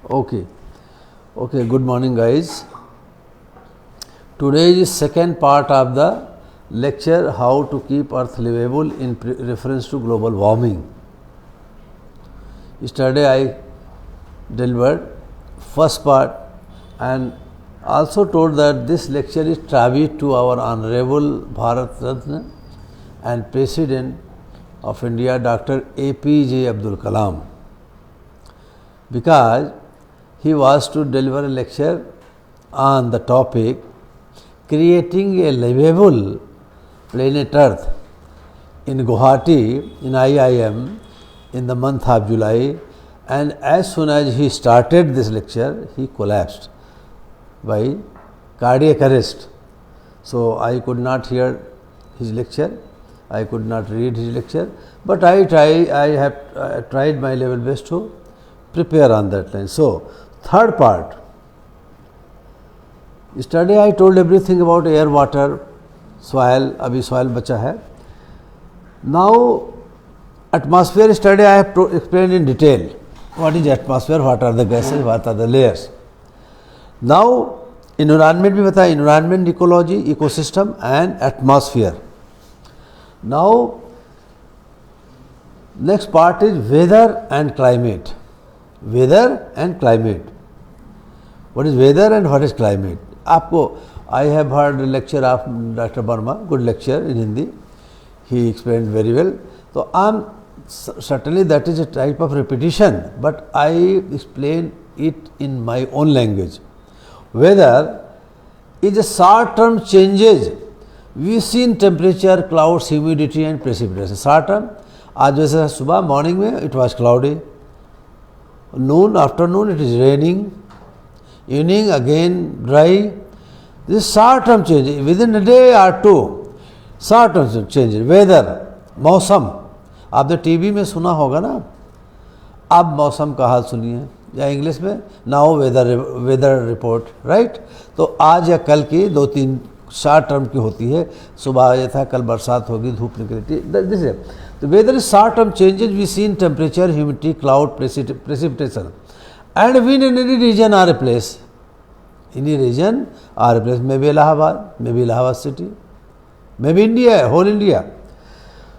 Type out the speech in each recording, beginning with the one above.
Okay. Okay, good morning guys. Today is second part of the lecture how to keep earth livable in reference to global warming. Yesterday I delivered first part and also told that this lecture is tribute to our honorable Bharat Ratna and President of India Dr. APJ Abdul Kalam, because he was to deliver a lecture on the topic creating a livable planet Earth in Guwahati in IIM in the month of July, and as soon as he started this lecture he collapsed by cardiac arrest. So I could not hear his lecture, I could not read his lecture, but I have tried my level best to prepare on that line. So third part, yesterday I told everything about air, water, soil. Abhi soil bacha hai. Now atmosphere, yesterday I have explained in detail what is atmosphere, what are the gases, what are the layers. Now environment bhi bataya, environment, ecology, ecosystem and atmosphere. Now next part is weather and climate. Weather and climate. What is weather and what is climate? आपको I have heard a lecture of Dr. Verma, good lecture in Hindi. He explained very well. So certainly that is a type of repetition, but I explain it in my own language. Weather is a short-term changes we see in temperature, clouds, humidity and precipitation. Short-term, आज जैसे सुबह morning में it was cloudy, noon, afternoon it is raining, evening again dry. This short-term change within a day or two. Short-term changes. Weather, मौसम. आपने TV में सुना होगा ना, अब मौसम का हाल सुनिए, या इंग्लिश में नाउ वेदर रिपोर्ट, राइट. तो आज या कल की दो तीन शॉर्ट टर्म की होती है. सुबह ये था, कल बरसात होगी, धूप निकली थी. दिस इज तो weather is short term changes we see in temperature, humidity, cloud, precipitation and wind in any region or a place. Any region or a place, maybe Allahabad city, maybe India, whole India.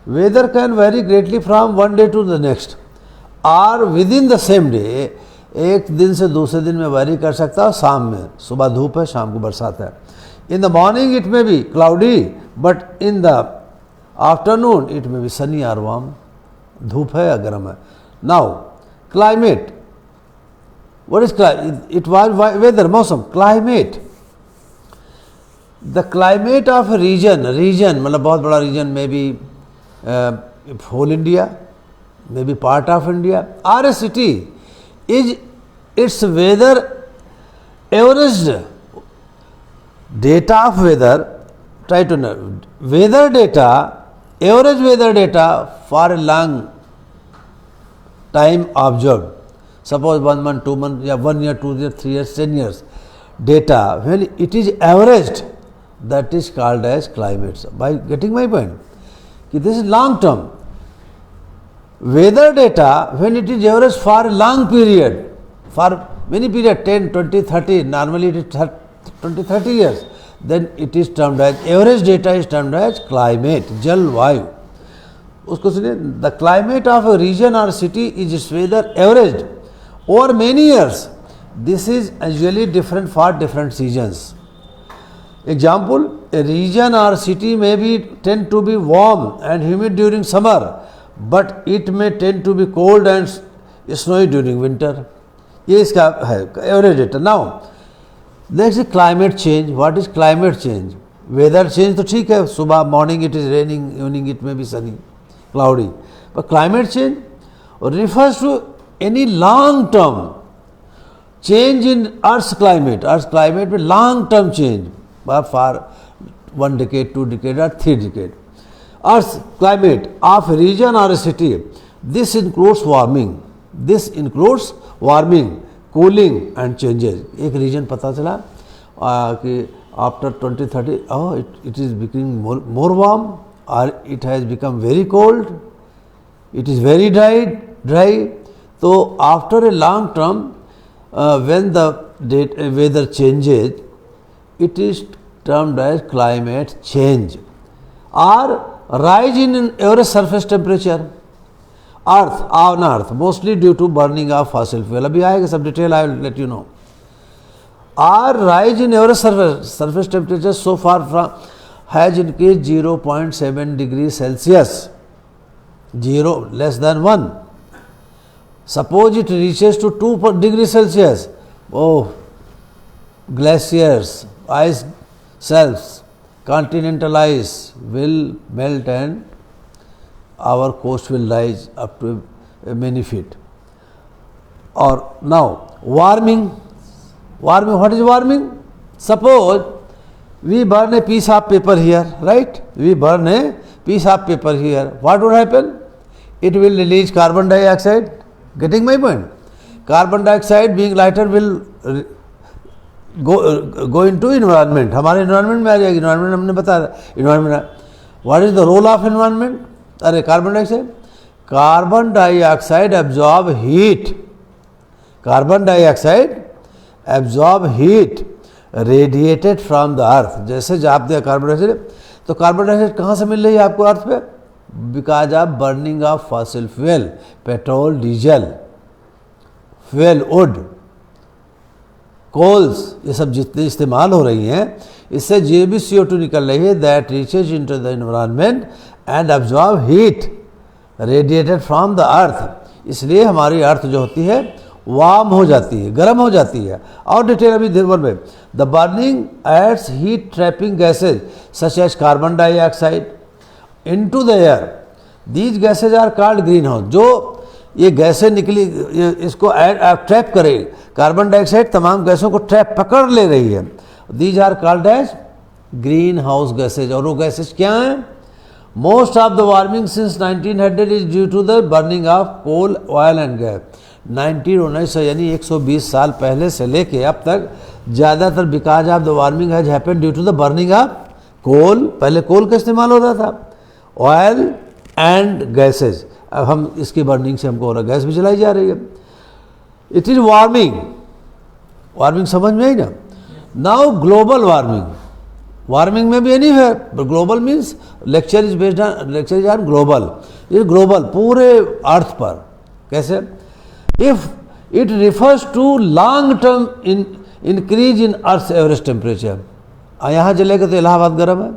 Weather can vary greatly from one day to the next or within the same day. एक दिन से दूसरे दिन में vary कर सकता है. शाम में, सुबह धूप है, शाम को बरसात है. In the morning it may be cloudy, but in the afternoon it may be sunny or warm. धूप है या गर्म है. Now climate. What is climate? It was weather, मौसम. Climate. The climate of a region मतलब बहुत बड़ा region, maybe whole India, maybe part of India or a city, is its weather averaged data of weather. Try to know weather data, average weather data for a long time observed. Suppose 1 month, 2 months, yeah, 1 year, 2 years, 3 years, 10 years data, when it is averaged, that is called as climate. By getting my point, this is long term. Weather data, when it is averaged for a long period, for many period, 10, 20, 30, normally it is 20, 30 years, then it is termed as, average data is termed as climate, Jal Vayu. उसको सुनिए, the climate of a region or city is its weather averaged over many years. This is usually different for different seasons. Example, a region or city may tend to be warm and humid during summer, but it may tend to be cold and snowy during winter. ये इसका है average data. Now let's see climate change. What is climate change? Weather change तो ठीक है, सुबह morning it is raining, evening it may be sunny, cloudy. But climate change refers to any long term change in Earth's climate. Earth's climate में long term change for 1 decade, 2 decade or 3 decade. Earth's climate of a region or a city. This includes warming. Cooling and changes. एक region पता चला कि after 2030, it is becoming more warm, or it has become very cold, it is very dry. So after a long term, when the weather changes, it is termed as climate change. Or rise in average surface temperature on earth mostly due to burning of fossil fuel. अभी आएगा सब detail, I will let you know. Or rise in average surface temperature so far from has increased 0.7 degrees Celsius, 0 less than 1. Suppose it reaches to 2 degrees Celsius. Oh, glaciers, ice shelves, continental ice will melt and our coast will rise up to many feet. Or now warming. What is warming? Suppose we burn a piece of paper here, right? We burn a piece of paper here. What would happen? It will release carbon dioxide. Getting my point? Carbon dioxide being lighter will go into environment. हमारे environment में आ जाएगी. Environment हमने बताया. Environment. What is the role of environment? अरे carbon dioxide. Carbon dioxide absorb heat. Carbon dioxide absorb heat radiated from the earth. जैसे जब आप देखा कार्बन डाइऑक्साइड, तो कार्बन डाइऑक्साइड कहाँ से मिल रही है आपको अर्थ पे? Because of burning of fossil fuel, petrol, diesel, fuel, wood, coals, ये सब जितने इस्तेमाल हो रही हैं, इससे जो भी CO2 निकल रही है that reaches into the environment and absorb heat radiated from the अर्थ. इसलिए हमारी अर्थ जो होती है वार्म हो जाती है, गर्म हो जाती है. और डिटेल अभी देवर में. The burning adds heat trapping gases such as carbon dioxide into the air. These gases are called greenhouse. जो ये गैसें निकली, इसको ट्रैप करे, कार्बन डाइऑक्साइड तमाम गैसों को ट्रैप पकड़ ले रही है. These are called as green house gases. और वो गैसेज क्या हैं? Most of the warming since 1900 is due to the burning of coal, oil and gas. 1900 यानी 120 साल पहले से लेके अब तक ज़्यादातर because of the warming has happened due to the burning of coal. पहले कोल का इस्तेमाल होता था, ऑयल एंड गैसेज. अब हम इसकी बर्निंग से हमको हो रहा, गैस भी जलाई जा रही है. It is warming. वार्मिंग समझ में आई ना? Now global warming. वार्मिंग में भी एनी है, global means lecture is on global. ये ग्लोबल पूरे अर्थ पर. कैसे? If it refers to long term increase in Earth's average temperature. यहाँ जलेगा तो इलाहाबाद गर्म है,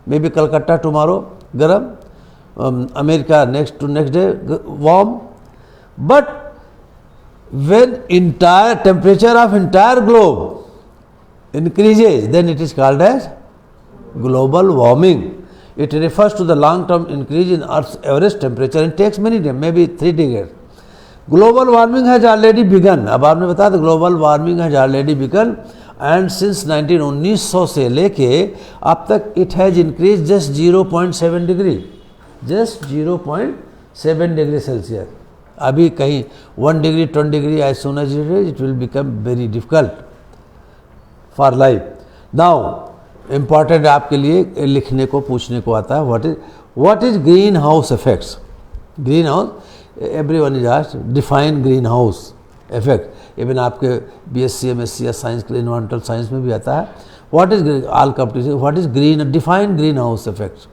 मे बी कलकत्ता टुमारो गर्म, America next day warm. But when entire temperature of entire globe increases, then it is called as global warming. It refers to the long term increase in Earth's average temperature and takes many days, maybe 3 decades. Global warming has already begun. अब आपने बताया था global warming has already begun and since 1900 से लेके अब तक it has increase just 0.7 degree, just 0.7 degree Celsius. अभी कहीं 1 degree 10 degree as soon as it will become very difficult for life. Now important आपके लिए लिखने को पूछने को आता है, what is greenhouse effects. Greenhouse, everyone is asked, define greenhouse effect. Even आपके BSc MSc या साइंस के इन्वायरमेंटल साइंस में भी आता है. What is all competition, what is green, define green house effects.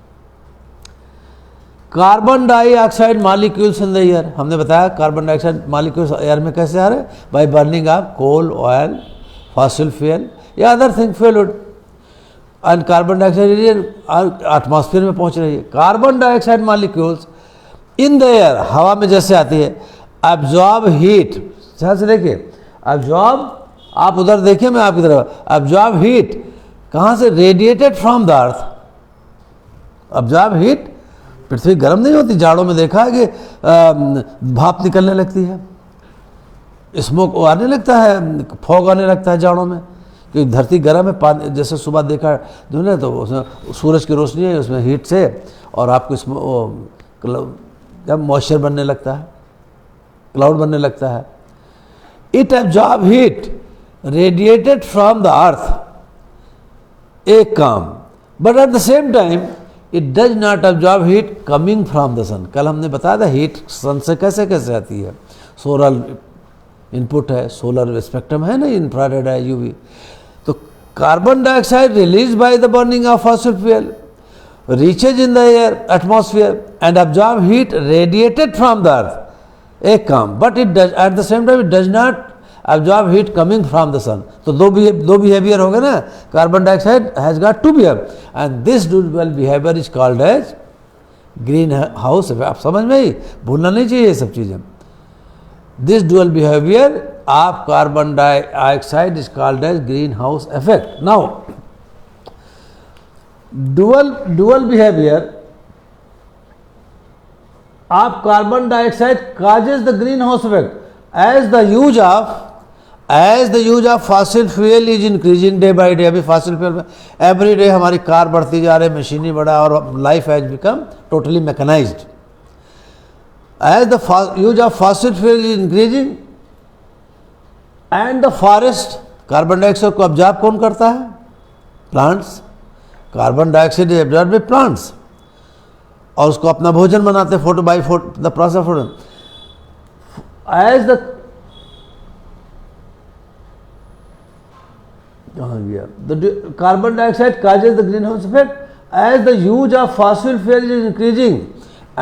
Carbon dioxide molecules in the air. हमने बताया carbon dioxide molecules air में कैसे आ रहे? By burning of coal, oil, fossil fuel या other thing, fuel. And carbon dioxide atmosphere में पहुंच रही है. Carbon dioxide molecules in the air, हवा में जैसे आती है, एब्जॉर्ब हीट. ध्यान से देखिए, एब्जॉर्ब, आप उधर देखिए, मैं आपकी तरफ, एब्जॉर्ब हीट कहाँ से? Radiated from the earth. Absorb heat. पृथ्वी गर्म नहीं होती, जाड़ों में देखा है कि भाप निकलने लगती है, स्मोक आने लगता है, फॉग आने लगता है जाड़ों में, क्योंकि धरती गर्म है. पानी जैसे सुबह देखा जो ना, तो उसमें सूरज की रोशनी है, उसमें हीट से, और आपको जब मॉइस्चर बनने लगता है, क्लाउड बनने लगता है. It absorb heat radiated from the earth, एक काम. But at the same time it does not absorb heat coming from the sun. कल हमने बताया था हीट सन से कैसे कैसे आती है. सोलर इनपुट है, सोलर स्पेक्ट्रम है ना, इंफ्रारेड है, यूवी। तो carbon dioxide release by the burning of fossil fuel reaches in the air atmosphere and absorb heat radiated from the earth, एक काम, but it does eight the same time it does not absorb heat coming from the sun. तो दो behavior हो गए ना, carbon dioxide has got two behavior and this dual behavior is called as green house. आप समझ में ही, भूलना नहीं चाहिए ये सब चीज़ें। This dual behaviour of carbon dioxide is called as green house effect. Now dual behaviour of carbon dioxide causes the greenhouse effect as the use of fossil fuel is increasing day by day। अभी fossil fuel में every day हमारी car बढ़ती जा रही है, मशीनी बढ़ा और life has become totally mechanized। As the use of fossil fuel is increasing and the forest, carbon dioxide को absorb कौन करता है? Plants. Carbon dioxide is absorbed by plants और उसको अपना भोजन बनाते हैं, photo by photo the process photo. As the carbon dioxide causes the greenhouse effect as the use of fossil fuel is increasing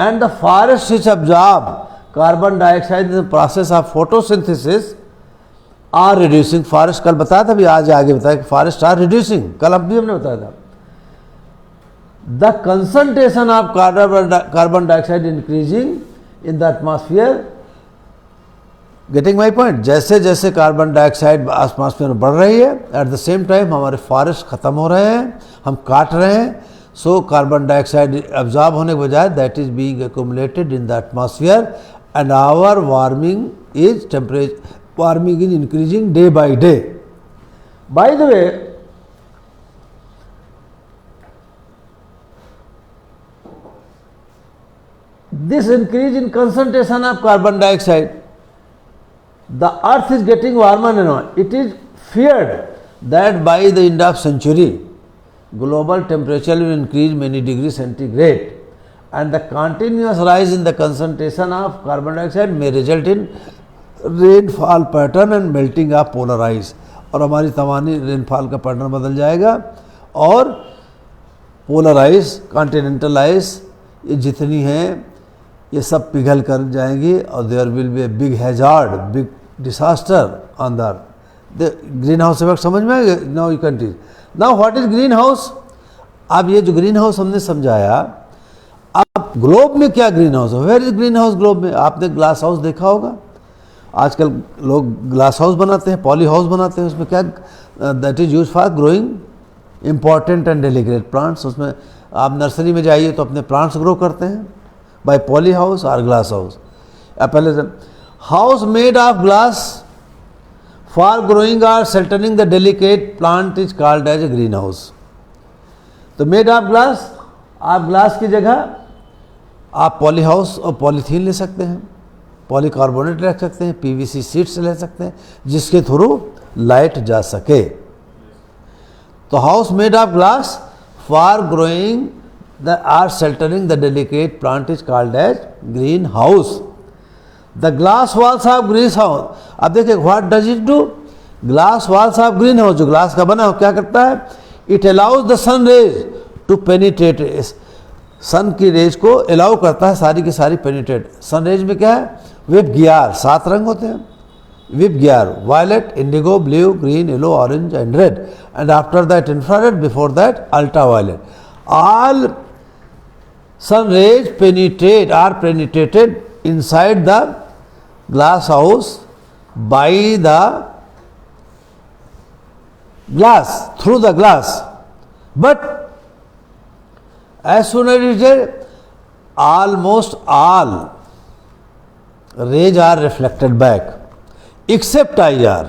and the forests which absorb carbon dioxide in the process of photosynthesis are reducing। forest कल बताया था, अभी आज आगे बताया कि forest are reducing, कल अब भी हमने बताया था। the concentration of carbon dioxide increasing in the atmosphere, getting my point. जैसे जैसे कार्बन डाइऑक्साइड एटमॉस्फेयर में बढ़ रही है, एट द सेम टाइम हमारे फॉरेस्ट खत्म हो रहे हैं, हम काट रहे हैं। सो कार्बन डाइऑक्साइड एब्जॉर्ब होने के बजाय that is being accumulated in the atmosphere and our warming is temperature warming is increasing day by day. By the way, this increase in concentration of carbon dioxide, the earth is getting warmer now. It is feared that by the end of century global temperature will increase many degrees centigrade and the continuous rise in the concentration of carbon dioxide may result in rainfall pattern and melting of polar ice। और हमारी तमानी rainfall का pattern बदल जाएगा और polar ice, continental ice, ये जितनी हैं ये सब पिघल कर जाएंगी और there will be a big hazard, big disaster on the earth. Green house effect समझ में आएगा? Now you can teach. Now what is greenhouse? अब ये जो ग्रीन हाउस हमने समझाया, अब ग्लोब में क्या ग्रीन हाउस है? Where is greenhouse globe में? आपने ग्लास हाउस देखा होगा, आजकल लोग ग्लास हाउस बनाते हैं, पॉली हाउस बनाते हैं, उसमें क्या that is use for growing important and delicate plants. उसमें आप नर्सरी में जाइए तो अपने प्लांट्स ग्रो करते हैं बाय पॉली हाउस और ग्लास हाउस। पहले से house made of glass for growing और sheltering the delicate plant is called as a green house. तो मेड ऑफ ग्लास, आप ग्लास की जगह आप पॉली हाउस और पॉलीथीन ले सकते हैं, पॉलीकार्बोनेट रख सकते हैं, पीवीसी शीट्स ले सकते हैं जिसके थ्रू लाइट जा सके। तो house made of glass for growing the are sheltering the delicate plant is called as greenhouse। The glass walls of greenhouse, अब देखिए what does it do? Glass walls of greenhouse, जो glass का बना हो क्या करता है? It allows the sun rays to penetrate। सन की रेज को अलाउ करता है सारी की सारी पेनिट्रेट। सन रेज में क्या है? विप गियार, 7 रंग होते हैं VIBGYOR, violet, indigo, blue, green, yellow, orange and red and after that infrared, before that ultra violet. All sun rays are penetrated inside the glass house by the glass, through the glass, but as soon as it is, almost all rays are reflected back except IR।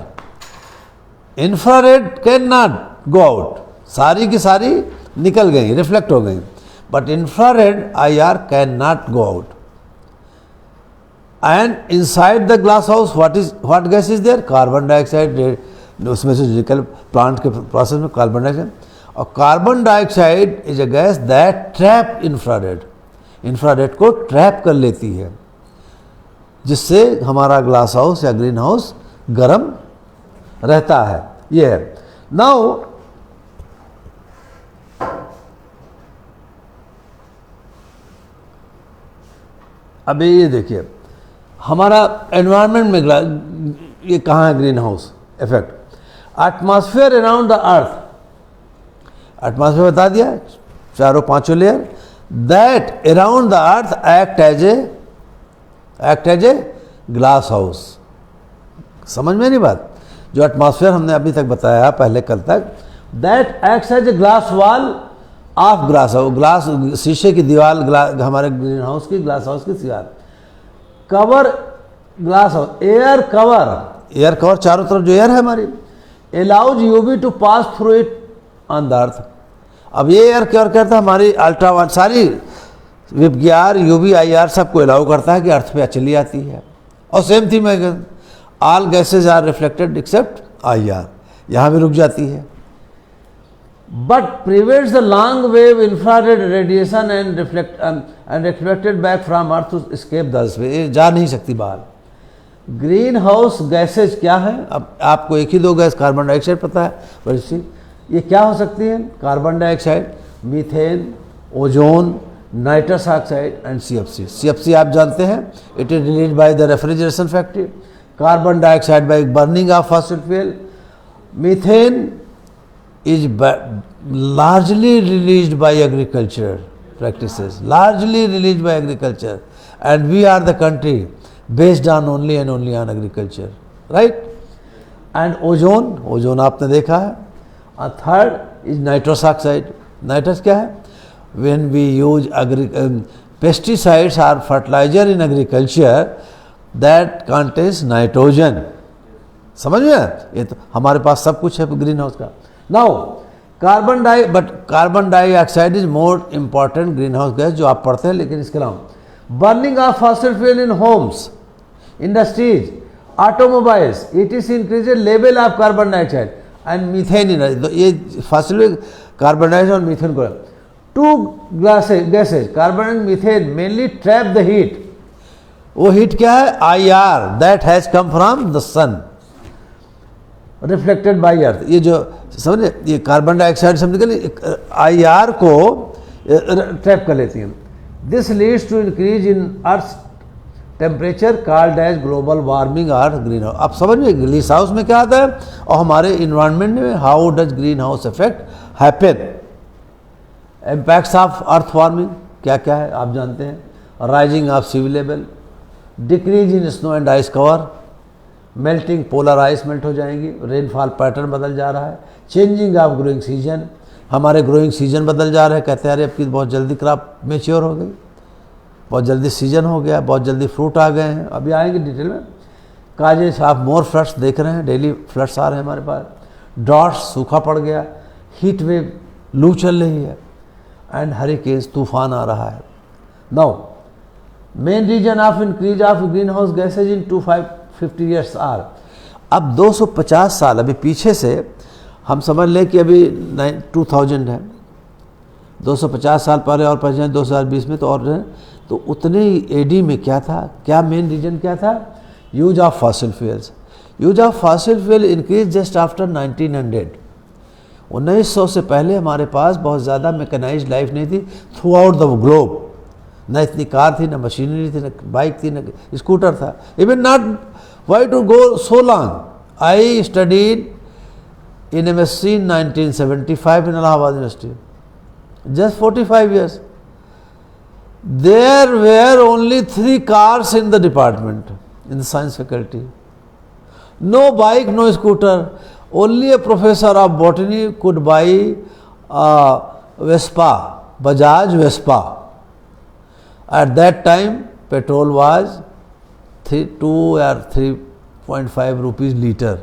infrared cannot go out, सारी की सारी निकल गई, reflect हो गई, but infrared IR cannot go out। and inside the glass house what gas is there? Carbon dioxide, उसमें से निकल प्लांट के प्रोसेस में कार्बन डाइऑक्साइड, और carbon dioxide is a gas that trap infrared, infrared को trap कर लेती है जिससे हमारा ग्लास हाउस या ग्रीन हाउस गर्म रहता है। ये है। नाउ अभी ये देखिए, हमारा एनवायरनमेंट में ये कहाँ है green house effect? Atmosphere around the earth, atmosphere बता दिया, चारों पांचों layer, that around the earth act as a glass house. समझ में नहीं बात? जो एटमॉस्फेयर हमने अभी तक बताया पहले कल तक, that acts as a glass wall of glass house, glass शीशे की दीवार, हमारे ग्रीन हाउस की, ग्लास हाउस की दीवार, cover glass house, air cover चारों तरफ जो एयर है हमारी, allows UV to pass through it on the earth. अब ये एयर क्या करता है? हमारी अल्ट्रावायलेट सारी विपग्यार, यूवी, आईआर सबको अलाउ करता है कि अर्थ पे चली आती है। और सेम थी मैं, all gases are reflected except IR, यहाँ भी रुक जाती है। But prevents the long wave infrared radiation and reflected back from earth to escape the space, ये जा नहीं सकती बाहर। ग्रीन हाउस गैसेज क्या है? अब आपको एक ही दो गैस, कार्बन डाइऑक्साइड पता है, पर ये क्या हो सकती है? Carbon dioxide, methane, ozone, nitrous oxide and CFC. CFC आप जानते हैं, it is release by the refrigeration factory, carbon dioxide bye burning of fossil fuel, methane is largely released by agriculture practices, largely released by agriculture, and we are the country based on only and only on agriculture, right? And ozone आपने देखा है। और third is nitrous oxide. Nitrous क्या है? when we use pesticides or fertilizer in agriculture that contains nitrogen। समझ में? ये तो हमारे पास सब कुछ है ग्रीन हाउस का। Now carbon dioxide is more important green house gas, जो आप पढ़ते हैं, लेकिन इसके अलावा burning of fossil fuel in homes, industries, automobiles, it is increase level of carbon dioxide and methane in, ये फॉसिल कार्बन डाइऑक्साइड और मीथेन को, two gases carbon and methane mainly trap the heat. वो heat क्या है? IR that has come from the sun reflected by अर्थ। ये जो समझे, ये कार्बन डाइऑक्साइड समझ के आई आर को ट्रैप कर लेती हैं। This leads to increase in earth temperature called as global warming और ग्रीन हाउस। आप समझ में ग्रीन हाउस में क्या आता है और हमारे इन्वायरमेंट में how does green house effect happen. Impacts of earth warming क्या क्या है आप जानते हैं? Rising of sea level, decrease in snow and ice cover, melting polar ice melt हो जाएंगी, रेनफॉल पैटर्न बदल जा रहा है, चेंजिंग ऑफ ग्रोइंग सीजन, हमारे ग्रोइंग सीजन बदल जा रहे हैं। कहते हैं अरे अब की बहुत जल्दी क्रॉप मेच्योर हो गई, बहुत जल्दी सीजन हो गया, बहुत जल्दी फ्रूट आ गए हैं। अभी आएंगे डिटेल में। काजेस आप मोर फ्लड्स देख रहे हैं, डेली फ्लड्स आ रहे हैं हमारे पास। ड्रॉट्स, सूखा पड़ गया, हीट वेव, लू चल रही है, एंड हरिकेन्स, तूफान आ रहा है। Now main reason of increase of green house gases in 250 years are. अब 250 साल अभी पीछे से हम समझ लें कि अभी 2000 है, 250 साल पहले और पहले 2020 में तो और है, तो उतने ही एडी में क्या था, क्या मेन रीजन क्या था? Use of fossil fuels. Use of fossil fuel increase just after 1900। 1900 से पहले हमारे पास बहुत ज़्यादा मैकेनाइज्ड लाइफ नहीं थी थ्रू आउट द ग्लोब। न इतनी कार थी, न मशीनरी थी, न बाइक थी, न स्कूटर था। Even not why to go so long. I studied in MSc in 1975 in Allahabad University, just 45 years. There were only 3 cars in the department, in the science faculty. No bike, no scooter. Only a professor of botany could buy a Vespa, Bajaj Vespa. At that time, petrol was 2 or 3.5 rupees liter.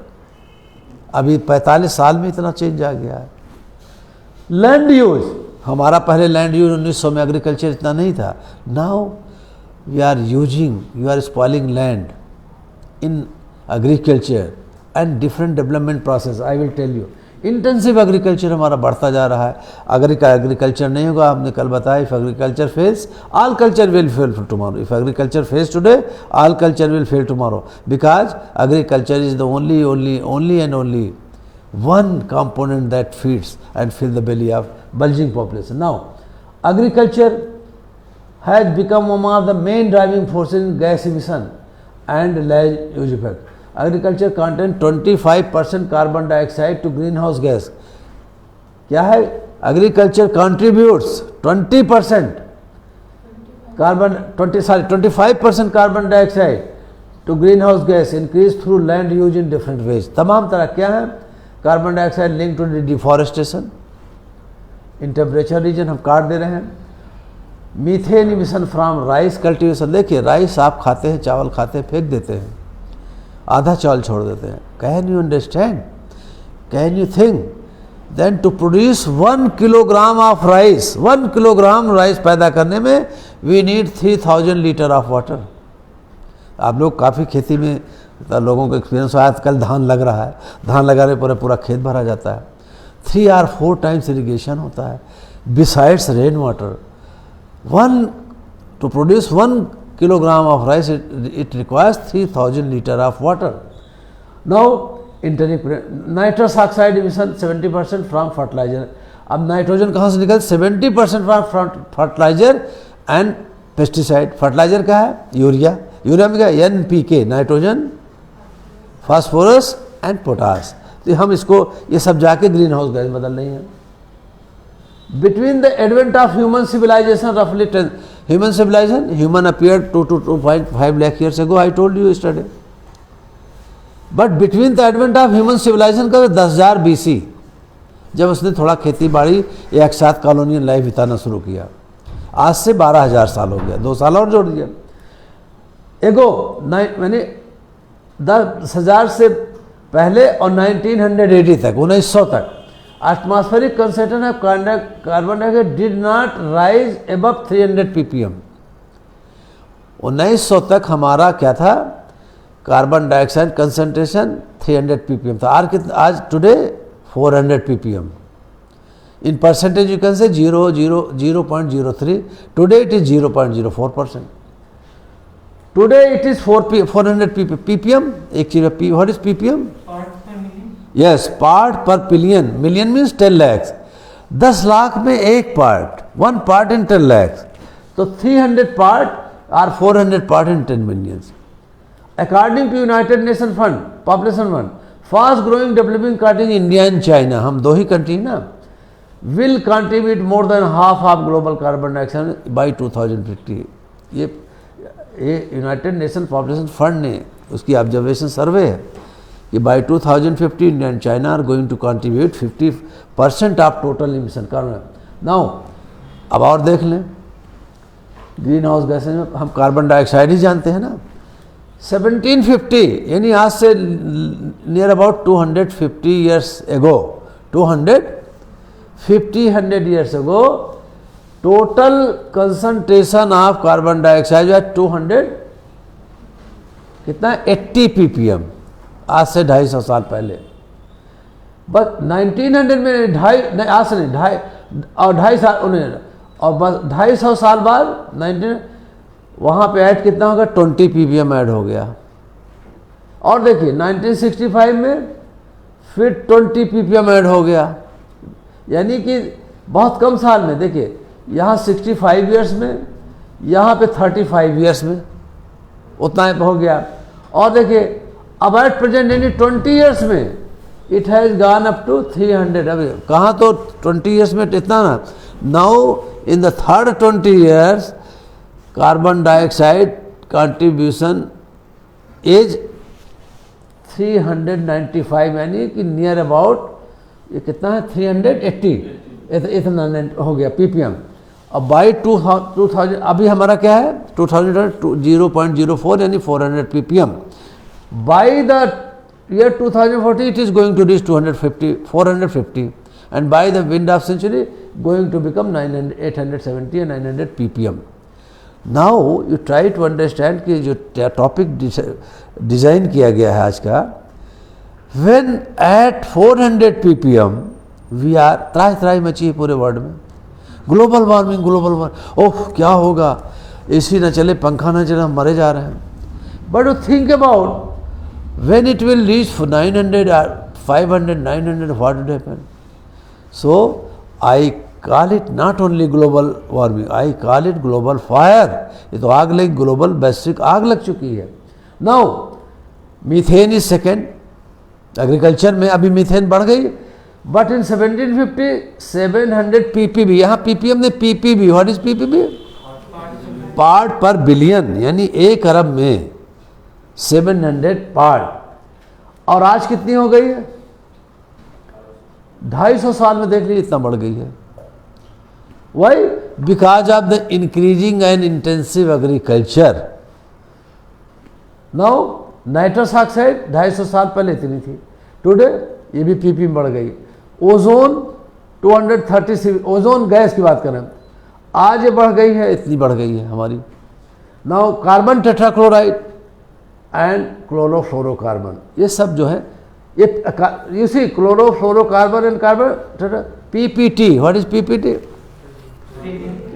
अभी 45 साल में इतना change आ गया है। Land use, हमारा पहले land use 1900 में agriculture इतना नहीं था। Now we are using, you are spoiling land in agriculture and different development process. I will tell you, intensive agriculture हमारा बढ़ता जा रहा है। अगर एग्रीकल्चर नहीं होगा, आपने कल बताया, if agriculture fails all culture will fail tomorrow, if agriculture fails today all culture will fail tomorrow, because agriculture is the only and only one component that feeds and fills the belly of bulging population. Now, agriculture has become one of the main driving forces in gas emission and land use effect. Agriculture contains 25% carbon dioxide to greenhouse gas. क्या है? Agriculture contributes 20% carbon 25% carbon dioxide to greenhouse gas increase through land use in different ways. तमाम तरह क्या है? Carbon dioxide link to deforestation, in temperature reason हम काट दे रहे हैं। Methane emission from rice cultivation, देखिए राइस आप खाते हैं, चावल खाते हैं, फेंक देते हैं, आधा चावल छोड़ देते हैं। Can you understand, can you think then to produce 1 kilogram of rice, 1 kilogram rice पैदा करने में we need 3000 litre of water. आप लोग काफ़ी खेती में लोगों को एक्सपीरियंस हुआ, आजकल धान लग रहा है, धान लगाने पर पूरा खेत भरा जाता है, 3 or 4 टाइम्स इरिगेशन होता है, besides rain water. To produce 1 kilogram of rice it requires 3000 litre of water. Now nitrous oxide emission 70% from fertiliser. अब नाइट्रोजन कहाँ से निकल? 70% from fertiliser and pesticide. Fertiliser क्या है? यूरिया। यूरिया में क्या? NPK, nitrogen, phosphorus and potash. तो हम इसको, ये सब जाके ग्रीन हाउस गैस बदल रही हैं। Between the advent of human civilisation रफली 10 human civilisation, human appeared 2 to 2.5 lakh years ago, I told you study. But between the advent of human civilisation का 10,000 BC, जब उसने थोड़ा खेती बाड़ी एक साथ कॉलोनियल लाइफ बिताना शुरू किया। आज से 12,000 साल हो गया, 2 साल और जोड़ दिया। एगो मैंने 10,000 से पहले और 1980 तक, 1900 तक atmospheric concentration of carbon dioxide did not rise above 300 ppm। 1900 तक हमारा क्या था? कार्बन डाइऑक्साइड कंसंट्रेशन 300 ppm था। आज today 400 ppm। In percentage you can say 0.03, today it is 0.04%। Today it is 400 ppm. एक चीज है, what is ppm? Part per million. Yes, part per billion. Million means 10 lakhs. 10 lakh में एक part, 1 part in 10 lakhs. तो 300 part or 400 part in 10 millions. According to United Nations Fund, Population Fund, fast growing developing countries India and China, हम 2 ही country ना, will contribute more than half of global carbon dioxide by 2050. ये United nation population fund ने उसकी observation survey है कि by 2050 India and China are going to contribute 50% of total emission carbon. Now अब और देख लें, ग्रीन हाउस गैसेज में हम कार्बन डाइऑक्साइड ही जानते हैं ना। 1750 यानी आज से near about 250 years ago, 250 years ago total concentration of carbon dioxide है 200 कितना? 80 ppm। आज से 250 साल पहले। बस 1900 में आज से नहीं, 2.5 साल उन्हें, और बस 250 साल बाद 19 वहाँ पे ऐड कितना होगा? 20 ppm ऐड हो गया। और देखिए 1965 में फिर 20 ppm ऐड हो गया, यानी कि बहुत कम साल में। देखिए यहाँ 65 ईयर्स में, यहाँ पे 35 ईयर्स में उतना हो गया। और देखिए अब एट प्रेजेंट यानी 20 ईयर्स में it has gone up to 300। अब कहाँ तो 20 ईयर्स में इतना ना, now in the third 20 years carbon dioxide contribution is 395, यानी कि नियर अबाउट ये कितना है? 380 इतना हो गया ppm। अब बाई 2000 अभी हमारा क्या है? 0.04 यानी 400 ppm। By the year 2040 it is going to reach 450 and by the wind of century going to become 870 and 900 ppm। Now you try to understand कि जो टॉपिक डिज़ाइन किया गया है आज का, when at 400 ppm we are, त्राही मची है पूरे वर्ल्ड में, ग्लोबल वार्मिंग, ओह क्या होगा, एसी ना चले, पंखा ना चले, हम मरे जा रहे हैं. But think about when it will reach 900, 500, 900, what will happen. So I call it not only global warming, I call it global fire. ये तो आग लग, ग्लोबल वैश्विक आग लग चुकी है. Now methane is second. Agriculture में अभी मीथेन बढ़ गई, बट इन 1750 700 ppb. यहाँ ppm ने ppb, what is ppb? Part per billion, यानी 1 अरब में 700 पार्ट. और आज कितनी हो गई है? 250 साल में देख लीजिए इतना बढ़ गई है. Why? Because of the increasing and intensive agriculture. Now nitrous oxide 250 साल पहले इतनी थी, टुडे ये भी पीपी में बढ़ गई. ओजोन 236, ओजोन गैस की बात करें, आज ये बढ़ गई है, इतनी बढ़ गई है हमारी. Now carbon tetrachloride and chlorofluorocarbon, ये सब जो है, ये you see chlorofluorocarbon and carbon, PPT. What is PPT?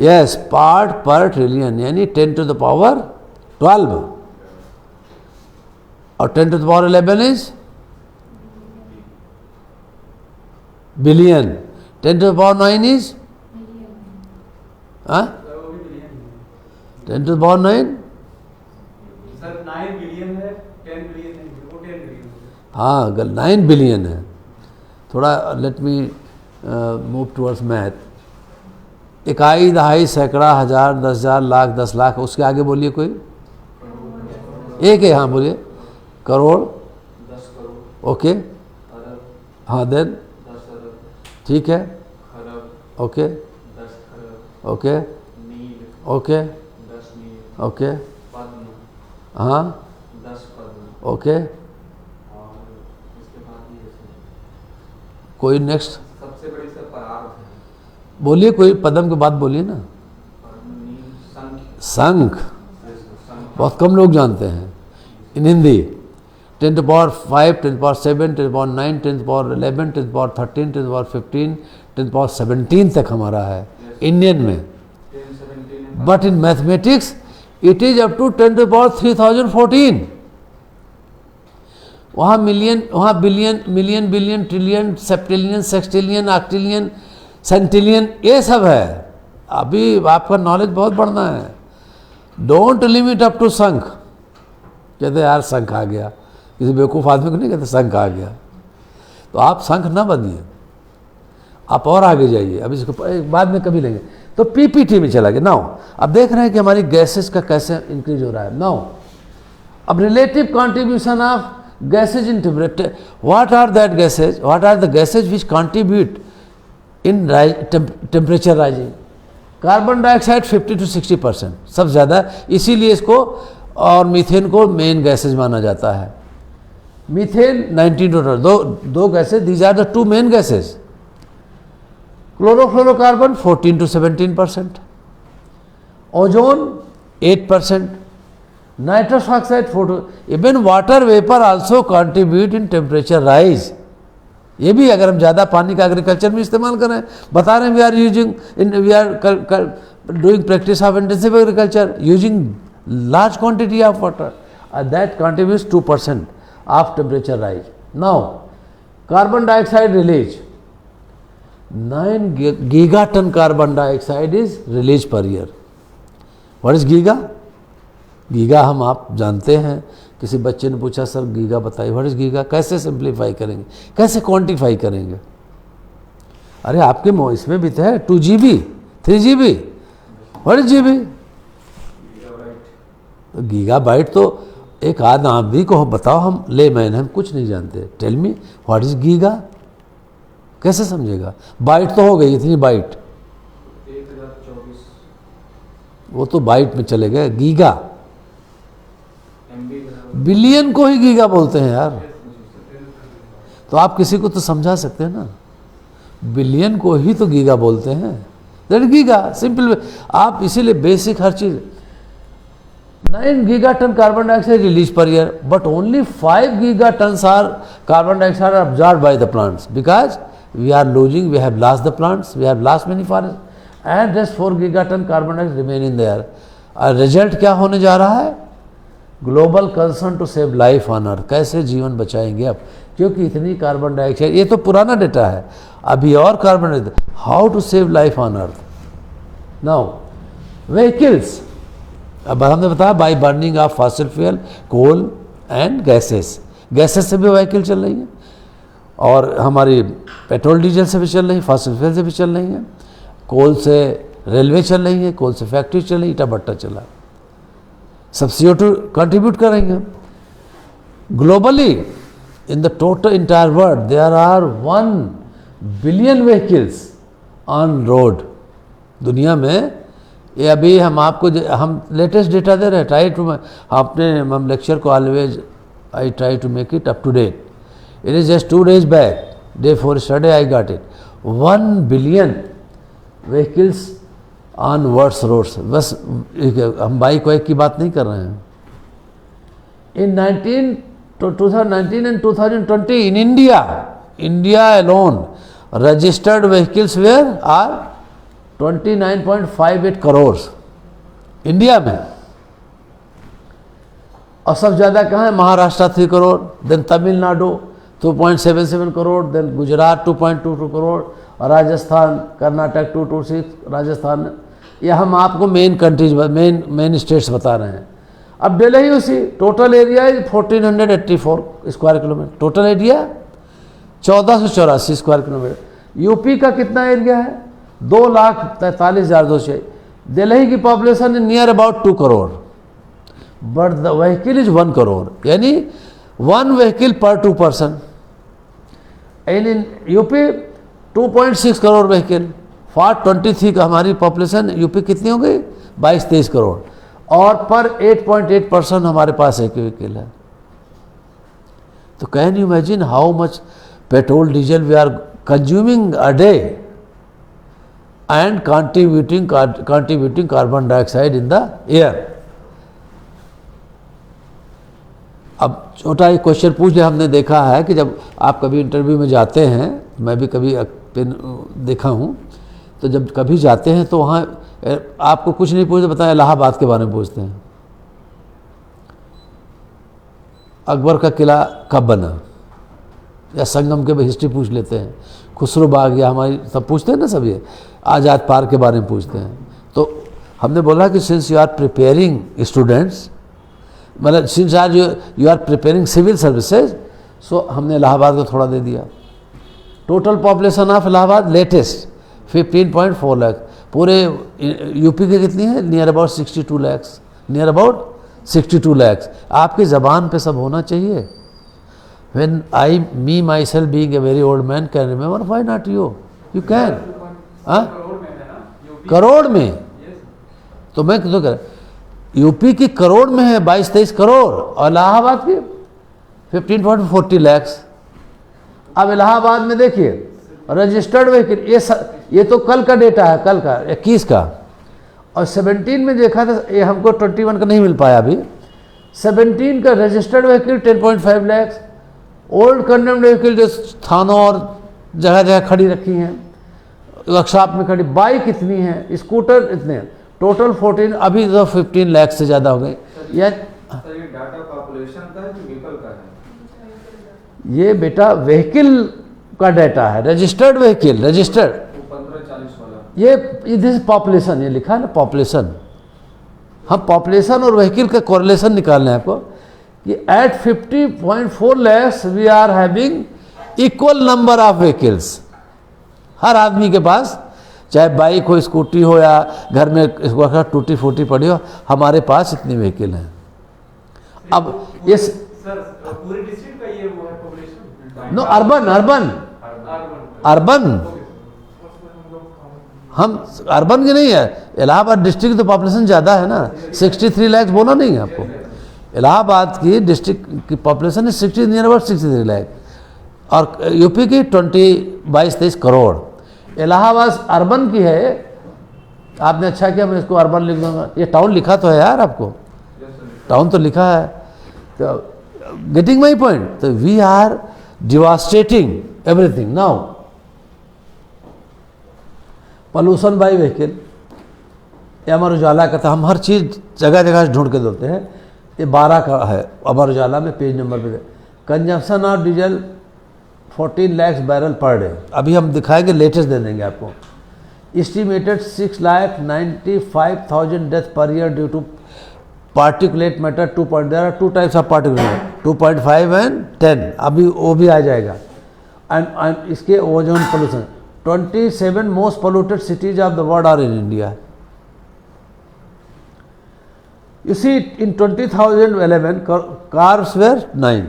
Yes, part per trillion, यानी 10 to the power 12, और 10 to the power 11 is billion, 10 to the power 9 is 10 to the power 9. Sir 9 billion है, 10 billion है, वो 10 billion. हाँ, 9 billion है. थोड़ा let me move towards math. इकाई, दहाई, सैकड़ा, हजार, 10,000, लाख, 10 लाख, उसके आगे बोलिए कोई एक है. हाँ बोलिए. करोड़, 10 करोड़, ओके. अरब, हाँ देन 10 अरब, ठीक है, खरब, ओके 10 खरब, ओके नील, ओके 10 नील, ओके, पद्म, हाँ 10 पद्म, ओके. और इसके बाद ये कोई नेक्स्ट सबसे बड़ी सर पराग है. बोलिए, कोई पद्म के बाद बोलिए ना. पद्म, नील, शंख, शंख बहुत कम लोग जानते हैं इन Hindi. 10 to the power 5, 10 to the power 7, 10 to the power 9, 10 to the power 11, 10 to the power 13, 10 to the power 15, 10 to the power 17 तक हमारा है इंडियन में. 10, 17 but in mathematics it is up to 10 to the power 3014. वहाँ million, वहाँ billion, million, billion, trillion, septillion, sextillion, octillion, centillion, ये सब है. अभी आपका नॉलेज बहुत बढ़ना है. डोंट लिमिट अप टू शंख. कहते यार शंख आ गया, किसी बेवकूफ़ आदमी को नहीं कहते शंख आ गया, तो आप शंख ना बनिए, आप और आगे जाइए. अब इसको बाद में कभी लेंगे. तो पीपीटी में चला गया. नाउ अब देख रहे हैं कि हमारी गैसेस का कैसे इंक्रीज हो रहा है. नाउ अब relative contribution of gases in temperature. What are that gases? What are the gases which contribute in temperature rising? Carbon dioxide 50 to 60% सबसे ज़्यादा, इसीलिए इसको और मीथेन को मेन गैसेज माना जाता है. मीथेन 19 टोटल, दो gases, these are the 2 main gases. Chlorofluorocarbon 14 to 17%, ozone 8%, nitrous oxide 4. Even water vapour also contribute in temperature rise. ये भी अगर हम ज़्यादा पानी का एग्रीकल्चर में इस्तेमाल करें, बता रहे हैं we are using, we are doing practice of intensive agriculture using large quantity of water, that contributes 2% of temperature rise. Now carbon dioxide release, 9 gigaton carbon dioxide is released per year. What is giga? Giga हम आप जानते हैं. किसी बच्चे ने पूछा sir giga बताइए, what is giga, कैसे सिंप्लीफाई करेंगे, कैसे क्वांटिफाई करेंगे? अरे आपके इसमें भी तो है 2 GB, 3 GB, what is GB? Gigabyte तो एक आदमी को बताओ, हम ले मैन, हम कुछ नहीं जानते. Tell me what is giga, कैसे समझेगा? बाइट तो हो गई, इतनी बाइट 1024, वो तो बाइट में चले गए. गीगा, बिलियन को ही गीगा बोलते हैं यार. तो आप किसी को तो समझा सकते हैं ना, बिलियन को ही तो गीगा बोलते हैं. That giga simple. आप इसीलिए basic her cheese 9 gigaton carbon dioxide released per year, but only 5 gigatons are carbon dioxide are absorbed by the plants, because we are losing, we have lost the plants, we have lost many forests, and just 4 gigaton carbon dioxide remain in the air. Result क्या होने जा रहा है? Global concern to save life on earth, कैसे जीवन बचाएंगे अब, क्योंकि इतनी कार्बन डाइऑक्साइड, ये तो पुराना डेटा है, अभी और carbon, how to save life on earth. Now vehicles, अब हमने बताया by burning of fossil fuel, coal and gases, gases से भी व्हीकल चल रही हैं, और हमारी पेट्रोल डीजल से भी चल रही है, फॉसिल फ्यूल से भी चल रही हैं, कोल से रेलवे चल रही है, कोल से फैक्ट्री चल रही है, ईटा भट्टा चला, सब CO2 कंट्रीब्यूट करेंगे. Globally in the total entire world there are 1 billion vehicles on road. दुनिया में ये अभी हम लेटेस्ट डेटा दे रहे हैं, ट्राई टू, अपने हम लेक्चर को always I try to make it up to date. It is just 2 days back, day 4 yesterday I got it, 1 billion vehicles on world's roads. बस हम बाइक वाइक की बात नहीं कर रहे हैं. In 2019 and 2020 in India alone registered vehicles were are 29.58 crore India में, और सब ज़्यादा कहाँ है? महाराष्ट्र 3 करोड़, देन तमिलनाडु 2.77 करोड़, देन गुजरात 2.22 करोड़, और राजस्थान, कर्नाटक 226, राजस्थान. ये हम आपको मेन कंट्रीज, मेन स्टेट्स बता रहे हैं. अब दिल्ली उसी, total area is 1484 square kilometre, total area 1484 square kilometre. UP का कितना एरिया है? 2,43,200. दिल्ली की population is near about 2 crore, but the vehicle is 1 crore, यानी 1 व्हीकल पर 2 person. In UP 2.6 crore vehicle, 423 का हमारी पॉपुलेशन, यूपी कितनी हो गई? 22-23 करोड़, और पर 8.8 पर्सन हमारे पास एक व्हीकल है. तो can you imagine how much petrol diesel we are consuming a day and contributing carbon dioxide in the air. अब छोटा एक क्वेश्चन पूछ ले, हमने देखा है कि जब आप कभी इंटरव्यू में जाते हैं, मैं भी कभी देखा हूँ, तो जब कभी जाते हैं तो वहाँ आपको कुछ नहीं पूछते, बताएं इलाहाबाद के बारे में पूछते हैं, अकबर का किला कब बना, या संगम के हिस्ट्री पूछ लेते हैं, खुसरो बाग या हमारी सब पूछते हैं ना, सब ये आज़ाद पार्क के बारे में पूछते हैं. तो हमने बोला कि since you are preparing students, मतलब सिंस आज you are preparing civil services, so हमने इलाहाबाद को थोड़ा दे दिया. Total population of Allahabad latest 15.4 lakh, पूरे यूपी के कितनी है? Near about 62 lakhs, near about 62 lakhs. आपकी ज़बान पे सब होना चाहिए. When I me myself being a very old man can remember, why not you can. हाँ, करोड़ में, तो मैं तो कह, यूपी की करोड़ में है 22-23 करोड़, और इलाहाबाद की 15.40 लैक्स. अब इलाहाबाद में देखिए रजिस्टर्ड व्हीकल, ये तो कल का डेटा है, कल का 21 का, और 17 में देखा था, ये हमको 21 का नहीं मिल पाया अभी. 17 का registered vehicle 10.5 lakhs, old condemned vehicle जो थानों और जगह जगह खड़ी रखी हैं, वर्कशॉप में खड़ी, बाइक इतनी है, स्कूटर इतने, टोटल 14, अभी तो 15 लाख से ज़्यादा हो गए. ये डाटा पॉपुलेशन का है कि व्हीकल का है? ये बेटा व्हीकल का डाटा है, रजिस्टर्ड व्हीकल, रजिस्टर्ड 15-40 वाला, ये दिस पॉपुलेशन, ये लिखा है ना पॉपुलेशन. हम पॉपुलेशन और व्हीकल का कोरिलेशन निकालना है आपको, कि at 50.4 lakhs we are having equal number of vehicles. हर आदमी के पास, चाहे बाइक हो, स्कूटी हो, या घर में टूटी फूटी पड़ी हो, हमारे पास इतनी व्हीकल हैं. अब ये सर पूरे डिस्ट्रिक्ट का ये वो है पॉपुलेशन? नो, अर्बन हम अर्बन के नहीं है. इलाहाबाद डिस्ट्रिक्ट तो पॉपुलेशन ज़्यादा है ना, 63 लाख बोला नहीं है आपको. इलाहाबाद की डिस्ट्रिक्ट की पॉपुलेशन है 60, नियर अबाउट 63 लाख, और यूपी की 22-23 करोड़. इलाहाबाद अर्बन की है. आपने अच्छा किया, मैं इसको अर्बन लिख दूंगा, ये टाउन लिखा तो है यार आपको. टाउन तो लिखा है, तो गेटिंग माई पॉइंट. तो we are devastating everything now. Pollution by vehicle, ये अमर उजाला का था, हम हर चीज़ जगह जगह से ढूंढ के देते हैं. ये 12 का है अमर उजाला में, पेज नंबर पे. Consumption of diesel 14 lakh barrel per day. अभी हम दिखाएंगे, लेटेस्ट दे देंगे आपको. Estimated 6,95,000 death per year due to particulate matter 2. There are 2 types of particulate, 2.5 and 10. अभी वो भी आ जाएगा. एंड इसके ozone pollution. 27 most polluted cities of the world are in India. You see, in 2011 cars were 9,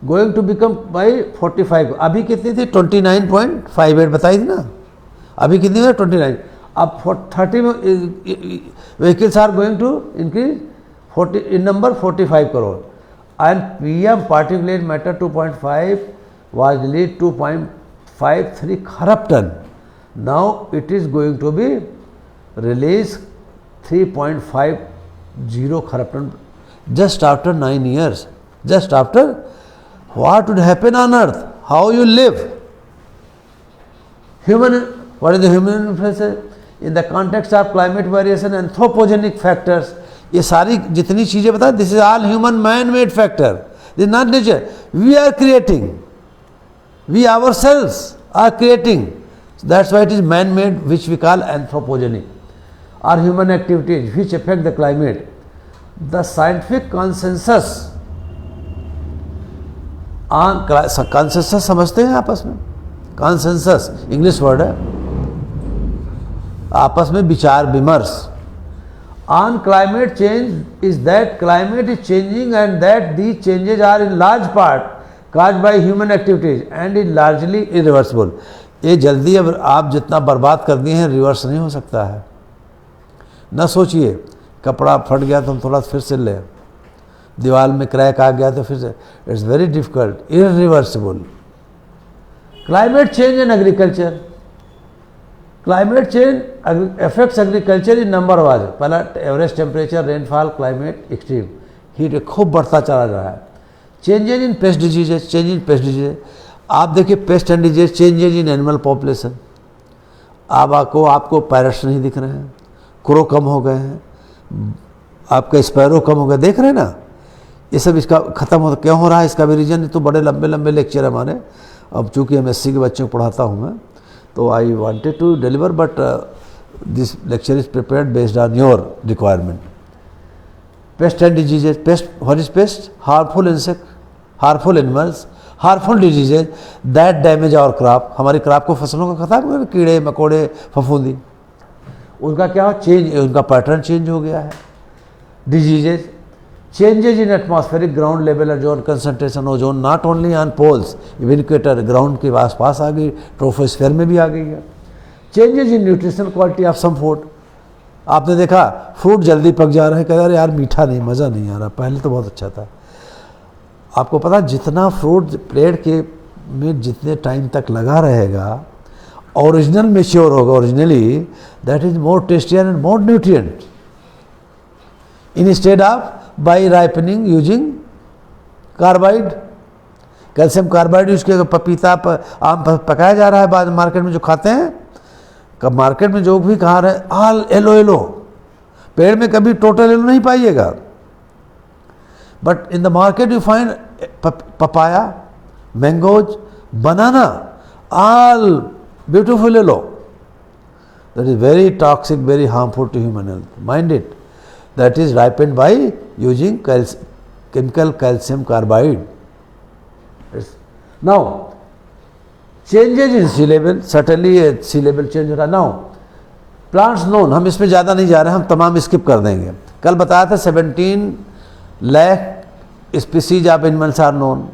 going to become by 45. अभी कितनी थी? 29.58 बताई थी ना. अभी कितनी है? 29. अब 30 vehicles are going to increase 40 in number 45 crore. And PM particulate matter 2.5 was released 2.53 खरब ton. Now it is going to be released 3.50 खरब ton just after 9 years. Just after, what would happen on earth? How you live? What is the human influence? In the context of climate variation, anthropogenic factors, ये सारी जितनी चीजें बता, this is all human man-made factor. This is not nature. We are creating. We ourselves are creating. That's why it is man-made, which we call anthropogenic. Or human activities which affect the climate. The scientific consensus on consensus समझते हैं आपस में? Consensus English word है, आपस में विचार विमर्श. On climate change is that climate is changing and that these changes are in large part caused by human activities and is largely irreversible. ये जल्दी अब आप जितना बर्बाद कर दिए हैं, रिवर्स नहीं हो सकता है. न सोचिए कपड़ा फट गया तो हम थोड़ा फिर से ले, दीवार में क्रैक आ गया तो फिर से. It's very difficult, irreversible. Climate change in agriculture. Climate change affects agriculture in number wise. पहला average temperature, rainfall, climate, extreme heat खूब बढ़ता चला रहा है. Changes in pest diseases, change in pest diseases. आप देखिए pest and disease, changes in animal population. अब आपको पैरट्स नहीं दिख रहे हैं, क्रो कम हो गए हैं, आपका स्पैरो कम हो गया, देख रहे हैं ना. ये सब इसका ख़त्म हो, क्यों हो रहा है? इसका भी रीजन तो बड़े लंबे लंबे लेक्चर है हमारे. अब चूँकि MSc के बच्चों को पढ़ाता हूँ मैं, तो I wanted to deliver, but this lecture is prepared based on your requirement. Pest and diseases. Pest, what is pest? Harmful insect, harmful animals, harmful diseases that damage our crop. हमारी crop को, फसलों का खत्म हो, कीड़े मकोड़े फफूंदी, उनका क्या हो? चेंज, उनका पैटर्न चेंज हो गया है. Diseases, changes in atmospheric ground level ozone concentration. Ozone not only on poles, even equator, ground के आसपास आ गई, ट्रोपोस्फेयर में भी आ गई है. Changes in nutritional quality of some food. आपने देखा फ्रूट जल्दी पक जा रहा है, कह रहे यार मीठा नहीं, मज़ा नहीं आ रहा, पहले तो बहुत अच्छा था. आपको पता, जितना फ्रूट पेड़ के में जितने टाइम तक लगा रहेगा, ओरिजिनल मेच्योर होगा, originally, that is more tastier and more nutrient. Instead of by ripening using carbide, calcium carbide use किया. पपीता आम पकाया जा रहा है बाद मार्केट में जो खाते हैं, कब मार्केट में जो भी खा रहे हैं ऑल येलो येलो, पेड़ में कभी टोटल येलो नहीं पाइएगा. But in the market you find papaya, mangoes, banana, all beautiful yellow. That is very toxic, very harmful to human health. Mind it. That is ripened by using chemical calcium carbide. Now, changes in sea level, certainly sea level change हो रहा. Now, plants known, हम इसमें ज़्यादा नहीं जा रहे, हम तमाम स्किप कर देंगे. कल बताया था 17 lakh species of animals are known.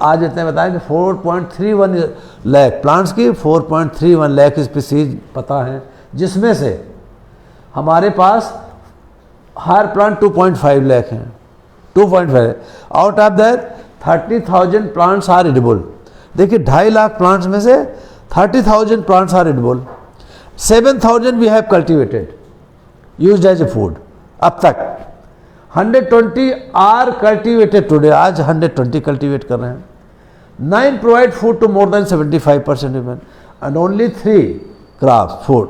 आज इतने बताया कि 4.31 लाख प्लांट्स की 4.31 लाख स्पीसीज पता है, जिसमें से हमारे पास हर प्लांट 2.5 लाख हैं. 2.5 out of that 30,000 plants are edible. देखिए 2.5 लाख प्लांट्स में से 30,000 plants are edible. 7,000 we have cultivated, used as a food अब तक. 120 आर कल्टिवेटेड टुडे, आज 120 कल्टिवेट कर रहे हैं. 9 provide food to more than 75% human and only 3 crops food,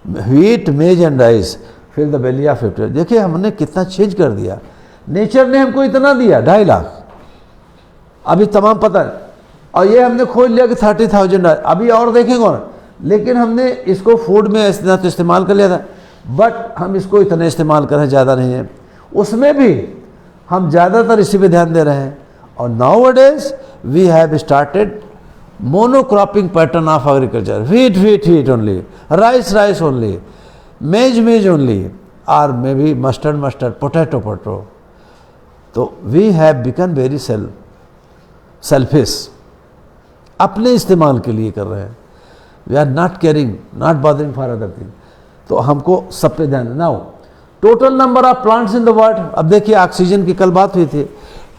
wheat, maize and rice फिर द बेली ऑफ 50. देखिए हमने कितना चेंज कर दिया. नेचर ने हमको इतना दिया 2.5 लाख, अभी तमाम पता है, और ये हमने खोज लिया कि 30,000, अभी और देखेंगे कौन. लेकिन हमने इसको फूड में इतना तो इस्तेमाल कर लिया था, बट हम इसको इतना इस्तेमाल कर रहे हैं, ज़्यादा नहीं है. उसमें भी हम ज़्यादातर इसी पे ध्यान दे रहे हैं. और now days we have started monocropping pattern of agriculture. Wheat only, rice only, maize only, और मे बी मस्टर्ड, पोटैटो. तो we have become very selfish, अपने इस्तेमाल के लिए कर रहे हैं. We are not caring, not bothering for other thing. तो हमको सब पे ध्यान देना. Total number of plants in the world, अब देखिए ऑक्सीजन की कल बात हुई थी.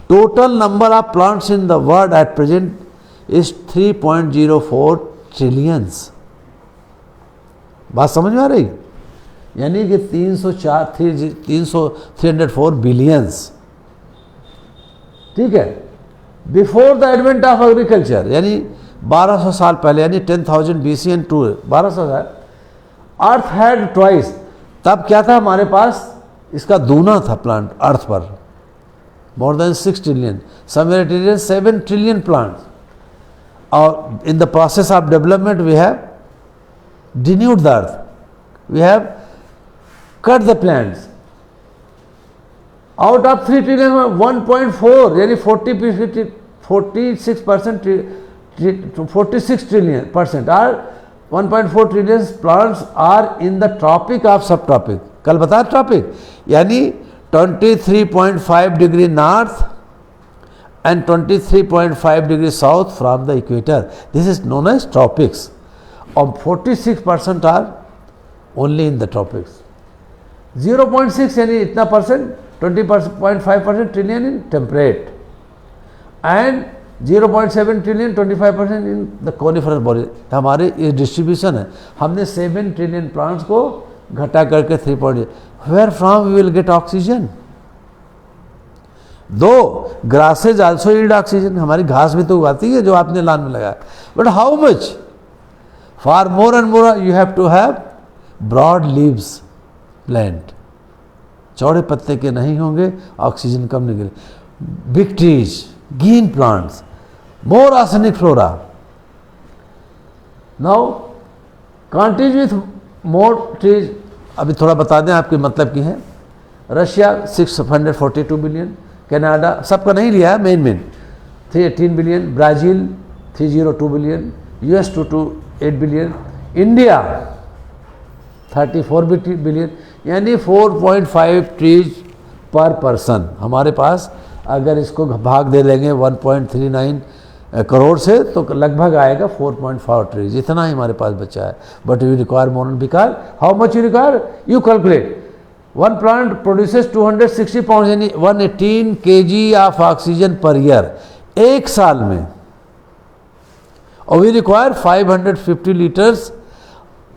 Total number of plants in the world at present is 3.04 trillions. बात समझ में आ रही? यानी कि 304 बिलियंस. ठीक है. Before the advent of agriculture, यानी 1200 साल पहले, यानी 10,000 BC एंड 1200 साल, अर्थ हैड ट्वाइस. तब क्या था हमारे पास? इसका दूना था प्लांट अर्थ पर, more than 6 trillion, somewhere it is 7 trillion plants. और in the process of development we have denuded the earth, we have cut the plants. Out of 3 trillion, 1.4 यानी 46 trillion% are 1.4 trillion plants are in the tropic of subtropic. कल बताया tropic, यानी 23.5 degree north and 23.5 degree south from the equator. This is known as tropics. और 46% are only in the tropics. 0.6 यानी इतना percent, 20.5% trillion in temperate, and 0.7 trillion 25% in the coniferous body. हमारे ये distribution है. हमने 7 ट्रिलियन प्लांट्स को घटा करके 3. Where from we will get oxygen? दो ग्रासेज आल्सो ईल्ड ऑक्सीजन. हमारी घास भी तो उगाती है जो आपने लान में लगाया, but how much? Far more and more you have to have broad leaves plant. चौड़े पत्ते के नहीं होंगे, ऑक्सीजन कम निकले. Big trees, green plants, more arsenic flora. Now countries with more trees, अभी थोड़ा बता दें आपके मतलब की है. रशिया 642 बिलियन, कनाडा सबका नहीं लिया है, main 318 billion, Brazil 302 billion, US 228 billion, India 34 billion, यानी 4.5 ट्रीज पर पर्सन हमारे पास. अगर इसको भाग दे लेंगे 1.39 करोड़ से तो लगभग आएगा 4.5 ट्रीज. इतना ही हमारे पास बचा है. But you require more, because how much you require? You calculate. One plant produces 260 pound यानी 118 kg of oxygen per year, एक साल में. और we require 550 litres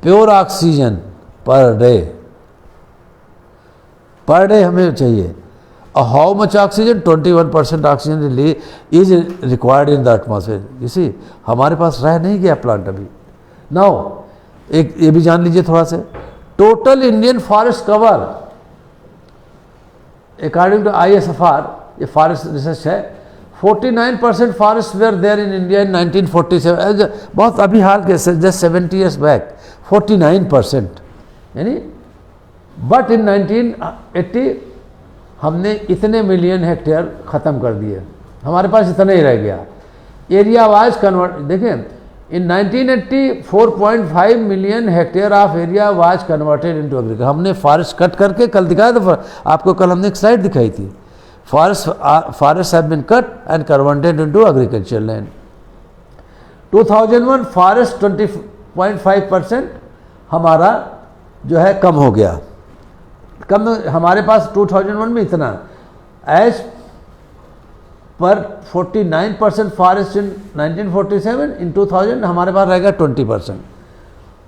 pure oxygen per day हमें चाहिए. और how much oxygen? 21% oxygen is required in the atmosphere. इसी हमारे पास रह नहीं गया प्लांट अभी. नाउ एक ये भी जान लीजिए थोड़ा से. Total Indian forest cover according to ISFR, ये फॉरेस्ट रिसर्च है, 49% forest were there in India in 1947. बहुत अभी हाल के, जस्ट 70 years बैक 49%, यानी बट इन 1980 हमने इतने मिलियन हेक्टेयर ख़त्म कर दिए. हमारे पास इतना ही रह गया. एरिया वाइज कन्वर्ट देखें, इन 1980 4.5 million hectare of area was converted into agriculture. हमने फॉरेस्ट कट करके, कल दिखाया था आपको, कल हमने एक स्लाइड दिखाई थी. Forest have been cut and converted into agriculture land. 2001 forest 20.5% हमारा जो है कम हो गया. कम हमारे पास 2001 में इतना, एज पर 49% फॉरेस्ट इन 1947, इन 2000 हमारे पास रहेगा 20%.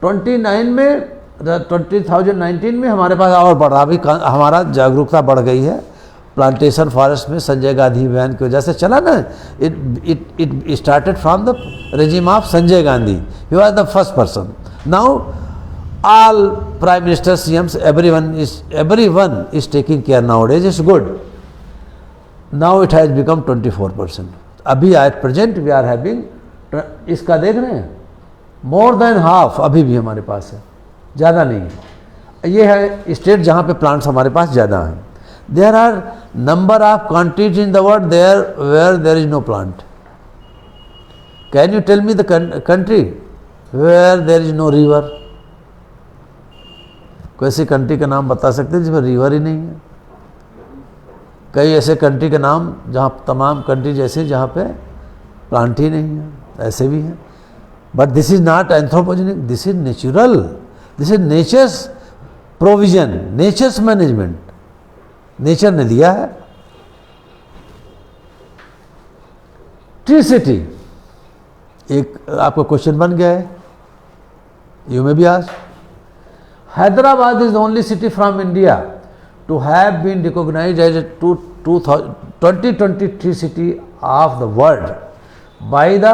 2019 में हमारे पास और बढ़ा. अभी हमारा जागरूकता बढ़ गई है, प्लांटेशन फॉरेस्ट में संजय गांधी अभियान की वजह से चला ना। It started from the regime of Sanjay Gandhi, he was the first person. Now all prime minister, CMs, everyone is taking care nowadays, it's good. Now it has become 24%. अभी at present we are having, इसका देख रहे हैं, more than half अभी भी हमारे पास है, ज़्यादा नहीं है। ये है स्टेट जहाँ पे प्लांट्स हमारे पास ज़्यादा हैं। There are number of countries in the world there where there is no plant. Can you tell me the country where there is no river? कोई ऐसी कंट्री का नाम बता सकते हैं जिसमें रिवर ही नहीं है? कई ऐसे कंट्री के नाम जहाँ तमाम कंट्री जैसे जहाँ पे प्लांट ही नहीं है, ऐसे भी हैं। But this is not anthropogenic, this is natural, this is nature's provision, nature's management, nature ने दिया है। ट्री सिटी एक आपका क्वेश्चन बन गया है, यू में भी आज। Hyderabad is the only city from India to have been recognized as a 2023 city of the world by the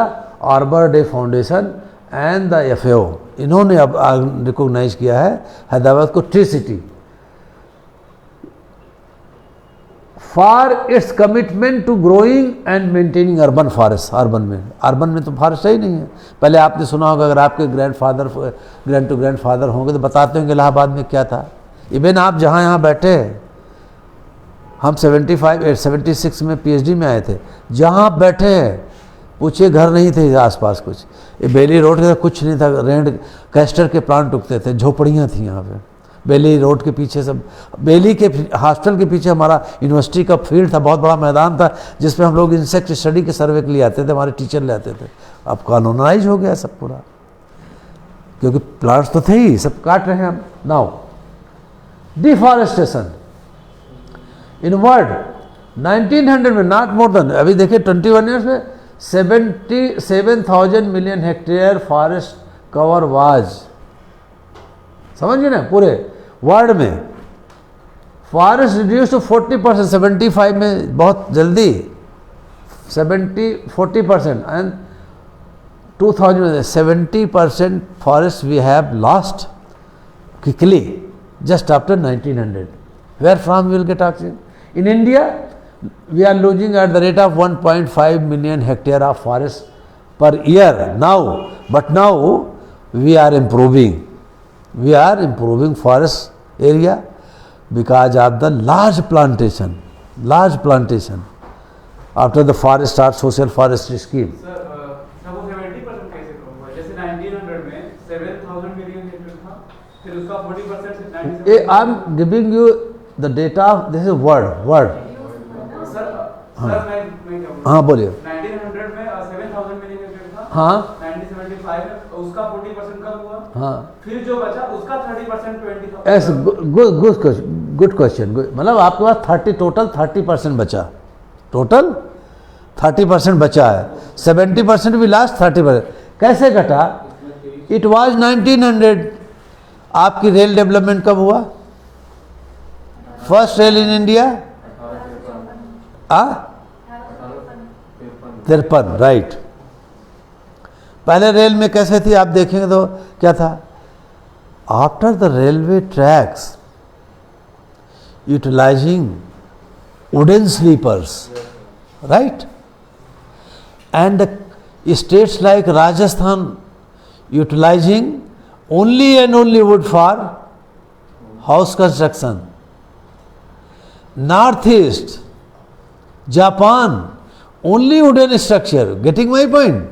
Arbor Day Foundation and the FAO। इन्होंने अब रिकॉग्नाइज किया है हैदराबाद को tree city for its commitment to growing and maintaining urban forest. Urban में तो forest ही नहीं है। पहले आपने सुना होगा, अगर आपके ग्रैंड टू ग्रैंडफादर होंगे तो बताते होंगे इलाहाबाद में क्या था। इवन आप जहाँ यहाँ बैठे, हम 76 में PhD में आए थे, जहाँ आप बैठे हैं पूछिए घर नहीं थे आसपास कुछ। ये बेली रोड के कुछ नहीं था, रेंड कैस्टर के प्लांट उगते थे, झोपड़ियाँ थी यहाँ पे। बेली रोड के पीछे सब, बेली के हॉस्टल के पीछे हमारा यूनिवर्सिटी का फील्ड था, बहुत बड़ा मैदान था जिसमें हम लोग इंसेक्ट स्टडी के सर्वे के लिए आते थे, हमारे टीचर ले आते थे। अब कानूनाइज हो गया सब पूरा, क्योंकि प्लांट्स तो थे ही, सब काट रहे हैं हम। नाउ डिफॉरेस्टेशन इन वर्ल्ड 1900 में, नॉट मोर देन, अभी देखिए 21 ईयर्स में 77,000 million hectare forest cover was. समझिए ना, पूरे वर्ल्ड में फॉरेस्ट रिड्यूस टू 40%, 75 में बहुत जल्दी 40% एंड 2000 में 70% forest we have lost quickly just after 1900. Where from we will get oxygen? In India, we are losing at the rate of 1.5 million hectare of forest per year now. But now we are improving. We are improving forest area because of the large plantation. After the forest start social forestry scheme. Sir वो 70% कैसे कम हुआ? जैसे 1900 में 7,000 million hectare था, फिर उसका 40% से 97। I am giving you the data of this is word. Sir मैं क्या हाँ बोलिए। 1900 में 7,000 मिलियन हेक्टेयर था, हाँ 1975 में उसका 40% कम हुआ, हाँ, फिर जो बचा उसका 30% 20,000। ऐसे गुड क्वेश्चन। मतलब आपके पास 30% बचा, टोटल 30% बचा है, 70% भी लास्ट 30%। कैसे घटा? It was 1900। आपकी रेल डेवलपमेंट कब हुआ? First rail in India 53, right. पहले रेल में कैसे थी आप देखेंगे तो क्या था? After the railway tracks utilising wooden sleepers, right? And the states like Rajasthan utilizing only and only wood for house construction. Northeast, Japan, only wooden structure. Getting my point?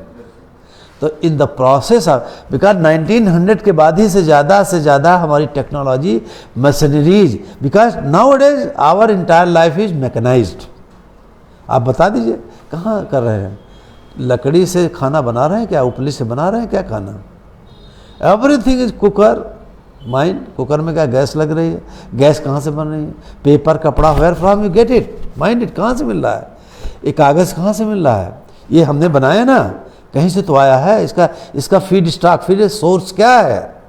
तो in the process of, because 1900 के बाद ही से ज़्यादा हमारी technology, machineries, because now days our entire life is mechanised. आप बता दीजिए कहाँ कर रहे हैं? लकड़ी से खाना बना रहे हैं क्या? उपली से बना रहे हैं क्या खाना? Everything is cooker, mind. Cooker में क्या गैस लग रही है? गैस कहाँ से बन रही है? पेपर, कपड़ा, where from you get it? Mind it कहाँ से मिल रहा है? ये कागज़ कहाँ से मिल रहा है? ये हमने बनाया ना, कहीं से तो आया है। इसका फीड स्टॉक, फीड सोर्स क्या है?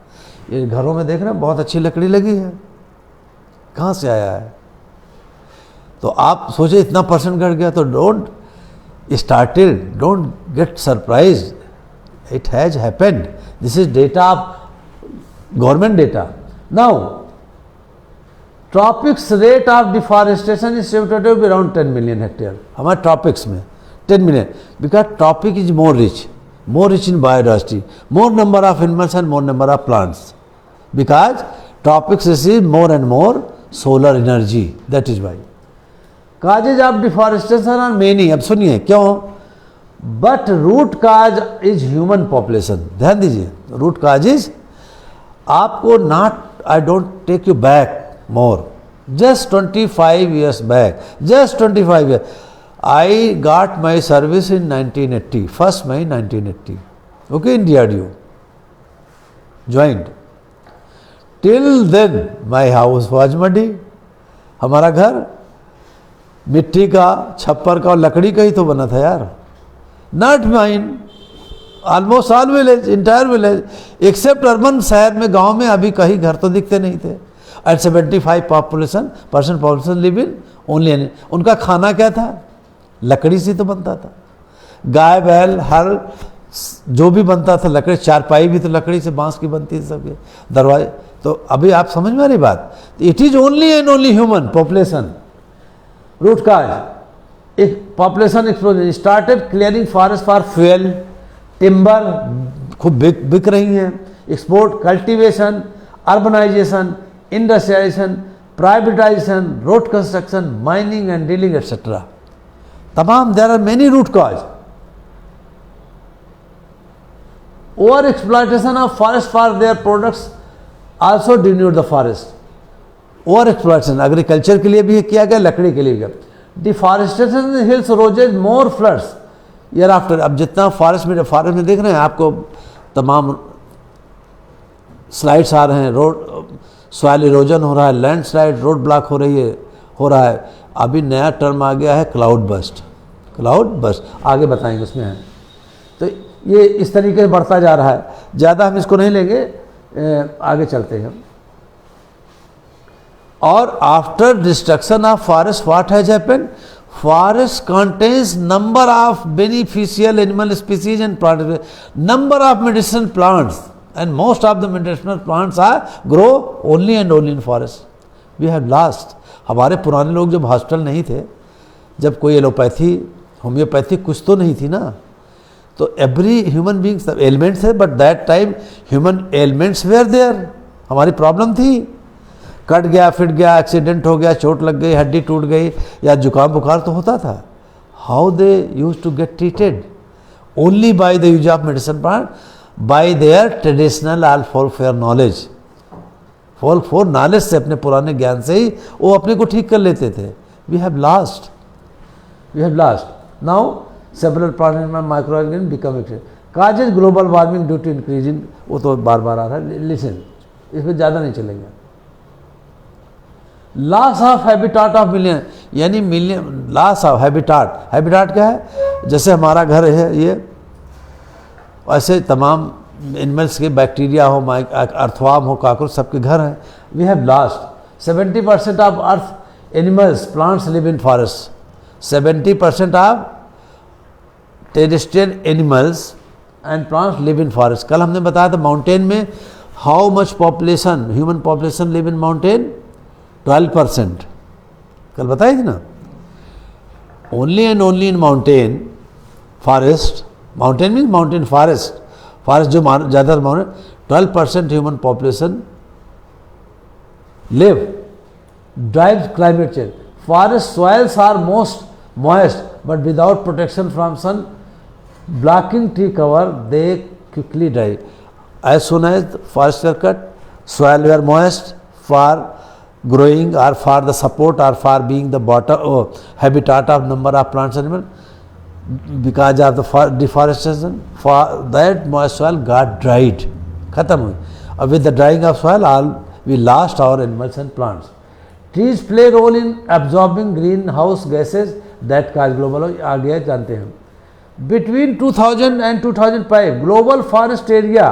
ये घरों में देख रहे हैं बहुत अच्छी लकड़ी लगी है, कहाँ से आया है? तो आप सोचे इतना परसेंट घट गया, तो don't get surprise, it has happened. This is data of government data. Now tropics rate of deforestation is estimated to be around 10 million hectare. हमारे ट्रॉपिक्स में 10 million, because tropic is more rich in biodiversity, more number of animals and more number of plants, because tropics receive more and more solar energy, that is why. Causes of deforestation are many. अब सुनिए क्यों, but root cause is human population. ध्यान दीजिए, root cause is आपको not, I don't take you back more, just 25 years back, just 25 years. I got my service in 1980, 1st May 1980. Okay, in DRDO. Joined. Till then, my house was muddy. हमारा घर मिट्टी का, छप्पर का और लकड़ी का ही तो बना था यार. Not mine. Almost all village, entire village, except urban, शहर में, गांव में अभी कहीं घर तो दिखते नहीं थे. And 75% population live in only. उनका खाना क्या था? लकड़ी से तो बनता था. गाय बैल हर जो भी बनता था लकड़ी, चारपाई भी तो लकड़ी से, बांस की बनती थी सबके, दरवाजे. तो अभी आप समझ में आ रही बात. It is only and only human population. Root cause, एक population explosion. Started clearing forest for fuel, timber खूब बिक रही हैं. Export, cultivation, urbanisation, industrialisation, privatisation, road construction, mining and dealing etcetera. तमाम, there are many root cause. Over exploitation of forest for their products also denude the forest. Over exploitation agriculture के लिए भी किया गया, लकड़ी के लिए भी किया. डिफॉरेस्टेशन हिल्स रोजेज मोर फ्लड्स ईयर आफ्टर. अब जितना फॉरेस्ट में देख रहे हैं आपको तमाम स्लाइड्स आ रहे हैं, रोड सॉइल इरोजन हो रहा है, लैंडस्लाइड, रोड ब्लॉक हो रहा है. अभी नया टर्म आ गया है क्लाउड बस्ट. आगे बताएंगे उसमें है. तो ये इस तरीके से बढ़ता जा रहा है. ज़्यादा हम इसको नहीं लेंगे, आगे चलते हैं. और after destruction of forest what has happened, forest contains number of beneficial animal species and plant, number of medicinal plants, and most of the medicinal plants are grow only and only in forest. We have lost. हमारे पुराने लोग जब hospital नहीं थे, जब कोई allopathy homeopathy कुछ तो नहीं थी ना, तो एवरी ह्यूमन बींग्स एलिमेंट्स है, but that time human elements were there. हमारी प्रॉब्लम थी, कट गया, फिट गया, एक्सीडेंट हो गया, चोट लग गई, हड्डी टूट गई या जुकाम बुखार तो होता था. How they use to get treated? Only by the use of medicine plant, by their traditional all for knowledge. For knowledge से, अपने पुराने ज्ञान से ही वो अपने को ठीक कर लेते थे. We have last now several plant micro organism become active. Causes global warming due to increasing, वो तो बार बार आ रहा है. लिसन, इसमें ज़्यादा नहीं चलेंगे. Loss of habitat of million, यानी मिलियन लॉस ऑफ हैबिटाट क्या है? जैसे हमारा घर है ये, ऐसे तमाम एनिमल्स के, बैक्टीरिया हो, अर्थवार्म हो, कॉकरोच, सबके घर हैं. We have lost 70% of earth animals plants live in forest. 70% of terrestrial animals and plants live in forest. कल हमने बताया था माउंटेन में how much population, human population live in mountain, 12%. कल बताई थी ना. Only and only in mountain forest, mountain means mountain forest जो ज़्यादा mountain, 12% human population live. Drive climate change. Forest soils are most moist, but without protection from sun, blocking tree cover, they quickly dry. As soon as forests are cut, soil were moist for growing or for the support or for being the bottom habitat of number of plants and animals. Because of the deforestation, for that moist soil got dried. Khatam hui. With the drying of soil, we lost our animals and plants. Trees play a role in absorbing greenhouse gases that cause global. आगे जानते हैं. Between 2000 and 2005, global forest area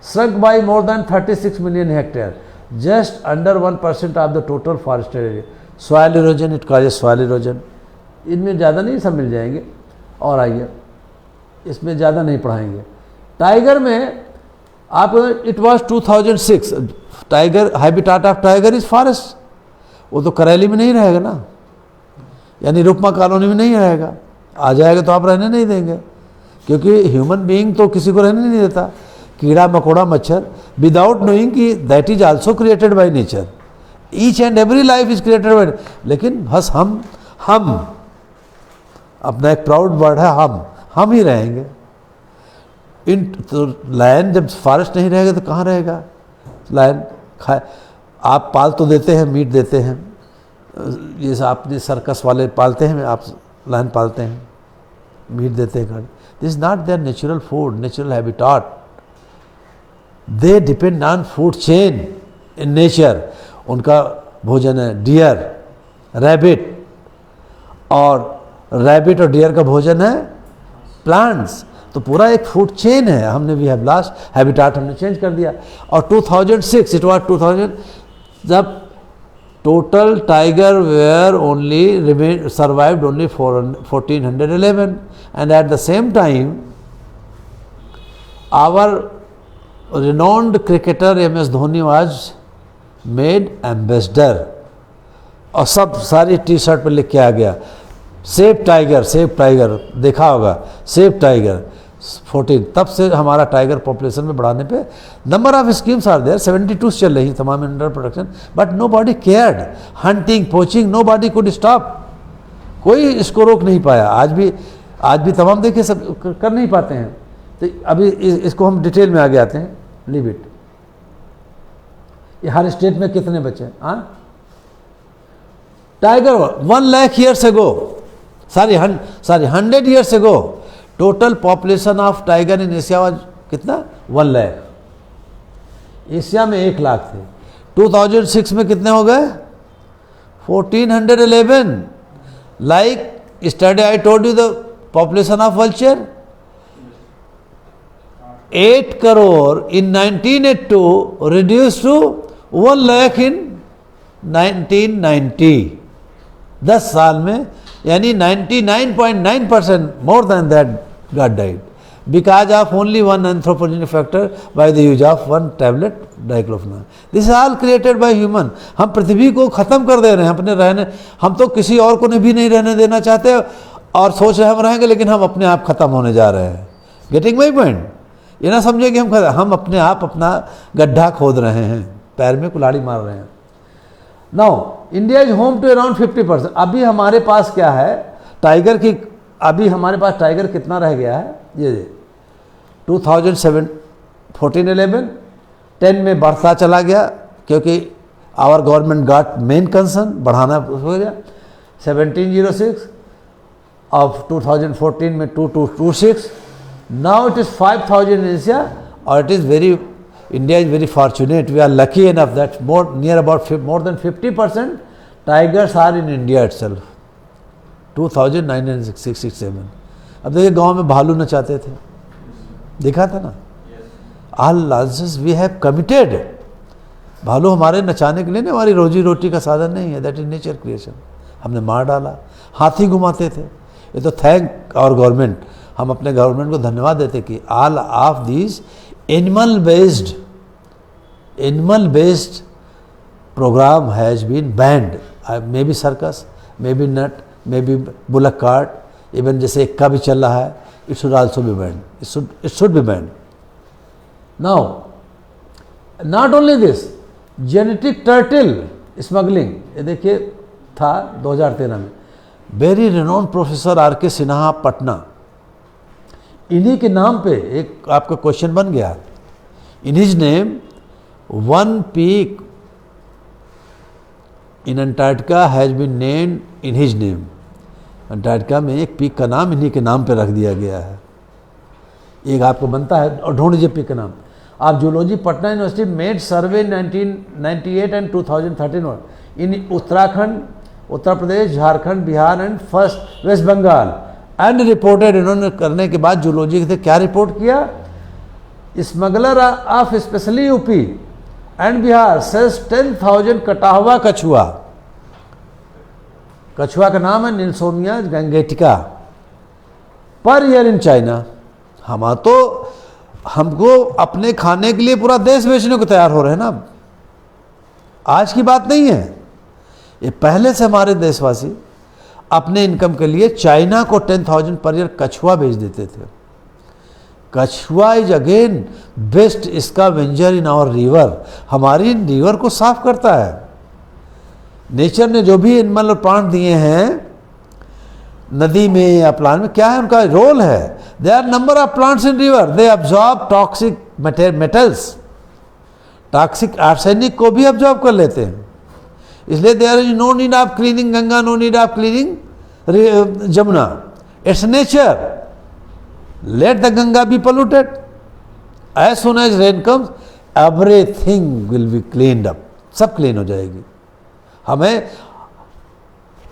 shrunk by more than 36 million hectares, just under 1% of the total forest area. Soil erosion, it causes soil erosion. इनमें ज़्यादा नहीं, सब मिल जाएंगे। और आइए, इसमें ज़्यादा नहीं पढ़ाएंगे। टाइगर में आप, it was 2006, tiger habitat of tiger is forest. वो तो करेली में नहीं रहेगा ना, यानी रुकमा कॉलोनी में नहीं रहेगा। आ जाएगा तो आप रहने नहीं देंगे, क्योंकि ह्यूमन बीइंग तो किसी को रहने नहीं देता। कीड़ा मकोड़ा मच्छर, विदाउट नोइंग कि that is also created by nature. Each and every life is created by, लेकिन बस हम अपना एक प्राउड वर्ड है, हम ही रहेंगे। इन तो लायन जब फॉरेस्ट नहीं रहेगा तो कहाँ रहेगा लायन? खाए आप पाल तो देते हैं, मीट देते हैं, जैसे आपने सर्कस वाले पालते हैं, आप लायन पालते हैं, मीट देते हैं। This is not there natural food, natural habitat. They depend on food chain in nature. उनका भोजन है डियर, रैबिट, और रैबिट और डियर का भोजन है प्लांट्स। तो पूरा एक फूड चेन है। हमने भी हैव लास्ट हैबिटाट हमने चेंज कर दिया। और 2006 इट वाज 2000 जब total tiger were only remain survived only 1411 and at the same time our renowned cricketer MS Dhoni was made ambassador। और सब सारी टी शर्ट पर लिख के आ गया सेव टाइगर, सेव टाइगर, देखा होगा सेव टाइगर 14। तब से हमारा टाइगर पॉपुलेशन में बढ़ाने पे number of schemes are there, 72 चल रही तमाम under production, but nobody cared. Hunting, poaching, nobody could stop. कोई इसको रोक नहीं पाया। आज भी तमाम देखिए सब कर नहीं पाते हैं। तो अभी इसको हम डिटेल में आगे आते हैं। Leave it. ये हर स्टेट में कितने बचे हैं? हाँ, tiger 1 lakh years ago, sorry 100 years ago total population of tiger in Asia was कितना? 1 लाख। एशिया में 1 लाख थे। 2006 में कितने हो गए? 1411। Like study I told you the population of vulture 8 crore in 1982 reduced to 1 lakh in 1990। 10 साल में, यानी 99.9% more than that got died because of only one anthropogenic factor by the use of one tablet diclofenac। This is all created by human। हम पृथ्वी को ख़त्म कर दे रहे हैं अपने रहने। हम तो किसी और को भी नहीं रहने देना चाहते और सोच रहे हम रहेंगे, लेकिन हम अपने आप ख़त्म होने जा रहे हैं। Getting my point? ये ना समझे कि हम अपने आप अपना गड्ढा खोद रहे हैं, पैर में कुल्हाड़ी मार रहे हैं। Now India is home to around 50%। अभी हमारे पास क्या है टाइगर की, अभी हमारे पास टाइगर कितना रह गया है? ये 2007 1411 10 में बढ़ता चला गया, क्योंकि our government got main concern, बढ़ाना हो गया। 1706 ऑफ 2014 में 2226। Now it is 5,000 in Asia, or it is very, India is very fortunate. We are lucky enough that more than 50% tigers are in India itself। 2967। अब देखिए गांव में भालू नचाते थे, देखा था ना? All losses we have committed। भालू हमारे नचाने के लिए नहीं, हमारी रोजी रोटी का साधन नहीं है। That is nature creation. हमने मार डाला। हाथी घुमाते थे। ये तो थैंक आवर गवर्नमेंट, हम अपने गवर्नमेंट को धन्यवाद देते कि all of these animal based programme has been banned. May be circus, may be नट, may be bullock cart, even जैसे एक्का भी चल रहा है, it should also be banned. It should be banned. Now not only this, genetic turtle smuggling, ये देखिए था 2013 में। Very renowned professor RK Sinha Patna, इन्हीं के नाम पे एक आपका क्वेश्चन बन गया। In his name one peak in Antarctica has been named in his name. Antarctica में एक पीक का नाम इन्हीं के नाम पे रख दिया गया है। एक आपको बनता है, और ढूंढ लीजिए पीक का नाम। आप zoology Patna university made survey 1998 and 2013 in Uttarakhand, Uttar Pradesh, Jharkhand, Bihar and first West Bengal and reported. इन्होंने करने के बाद जूलॉजी से क्या रिपोर्ट किया? Smuggler of specially UP and Bihar sells 10,000 कटा हुआ कछुआ। कछुआ का नाम है निल्सोमिया गैंगेटिका, पर ईयर इन चाइना। हमको अपने खाने के लिए पूरा देश बेचने को तैयार हो रहे हैं ना। आज की बात नहीं है, ये पहले से हमारे देशवासी अपने इनकम के लिए चाइना को 10,000 पर ईयर कछुआ बेच देते थे। कछुआ is again best scavenger in our river, हमारी रिवर को साफ करता है। नेचर ने जो भी एनिमल और प्लांट दिए हैं नदी में या प्लांट में, क्या है उनका रोल है? They are number of plants in river, they absorb toxic metals, toxic arsenic को भी अब्जॉर्ब कर लेते हैं। इसलिए there is no need of cleaning Ganga, no need of cleaning Jamuna, it's nature. Let the Ganga be polluted, as soon as rain comes everything will be cleaned up, सब clean हो जाएगी। हमें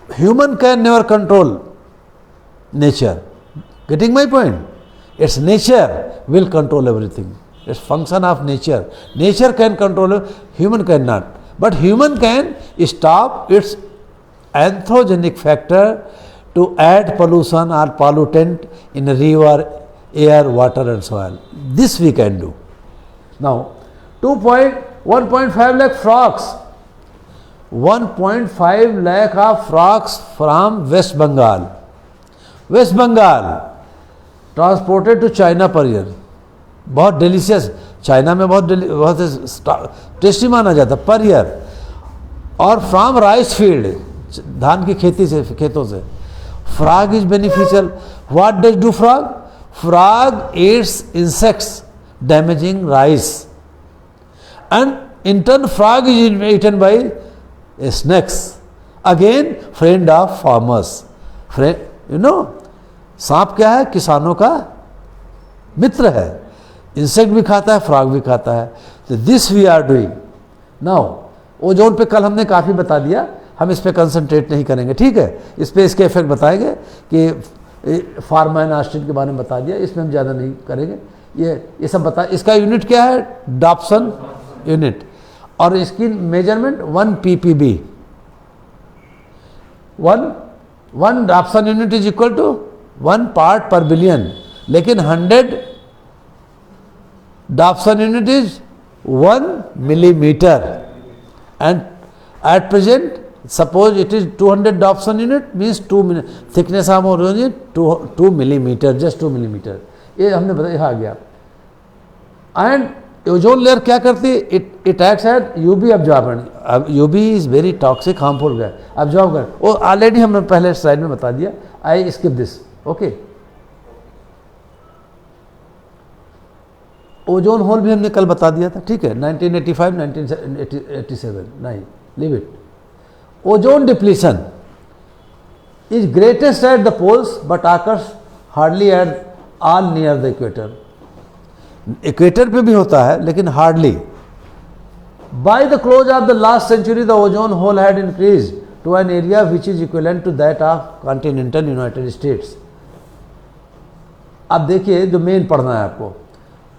human can never control nature, getting my point? It's nature will control everything, its function of nature. Nature can control, human can not, but human can stop its anthropogenic factor to add pollution or pollutant in river, air, water and soil. This we can do. Now 1.5 lakh frogs, 1.5 lakh of frogs from West Bengal transported to China per year. बहुत delicious, China में बहुत tasty माना जाता per year. और from rice field, धान की खेती से, खेतों से। Frog is beneficial. What does do frog? Frog eats insects damaging rice, and in turn frog is eaten by snakes, again friend of farmers. You know, सांप क्या है? किसानों का मित्र है। इंसेक्ट भी खाता है, फ्रॉग भी खाता है। तो this we are doing now. Ozone पे कल हमने काफ़ी बता दिया, हम इस पे कंसंट्रेट नहीं करेंगे, ठीक है? इस पे इसके इफेक्ट बताएंगे कि फार्मा एंड आस्टिन के बारे में बता दिया, इसमें हम ज़्यादा नहीं करेंगे। ये सब बता। इसका यूनिट क्या है? डॉप्सन यूनिट, और इसकी measurement 1 ppb। 1 Dobson unit is equal to 1 part per billion, लेकिन 100 Dobson unit is 1 millimeter, and at present suppose it is 200 Dobson unit, means 2 thickness of ozone is 2 millimeter, just 2 millimeter। ये हमने बताया, आ गया। And ozone layer क्या करती है? It acts at UV absorbent. UV is very toxic, harmful gas, absorb कर। वो already हमने पहले स्लाइड में बता दिया, I skip this, okay. Ozone hole भी हमने कल बता दिया था, ठीक है? 1985, 1987, नहीं, leave it. Ozone depletion is greatest at the poles but occurs hardly at all near the equator. Equator पे भी होता है लेकिन hardly. By the close of the last century the ozone hole had increase to an area which is equivalent to that of continental United States. अब देखिए, जो main पढ़ना है आपको,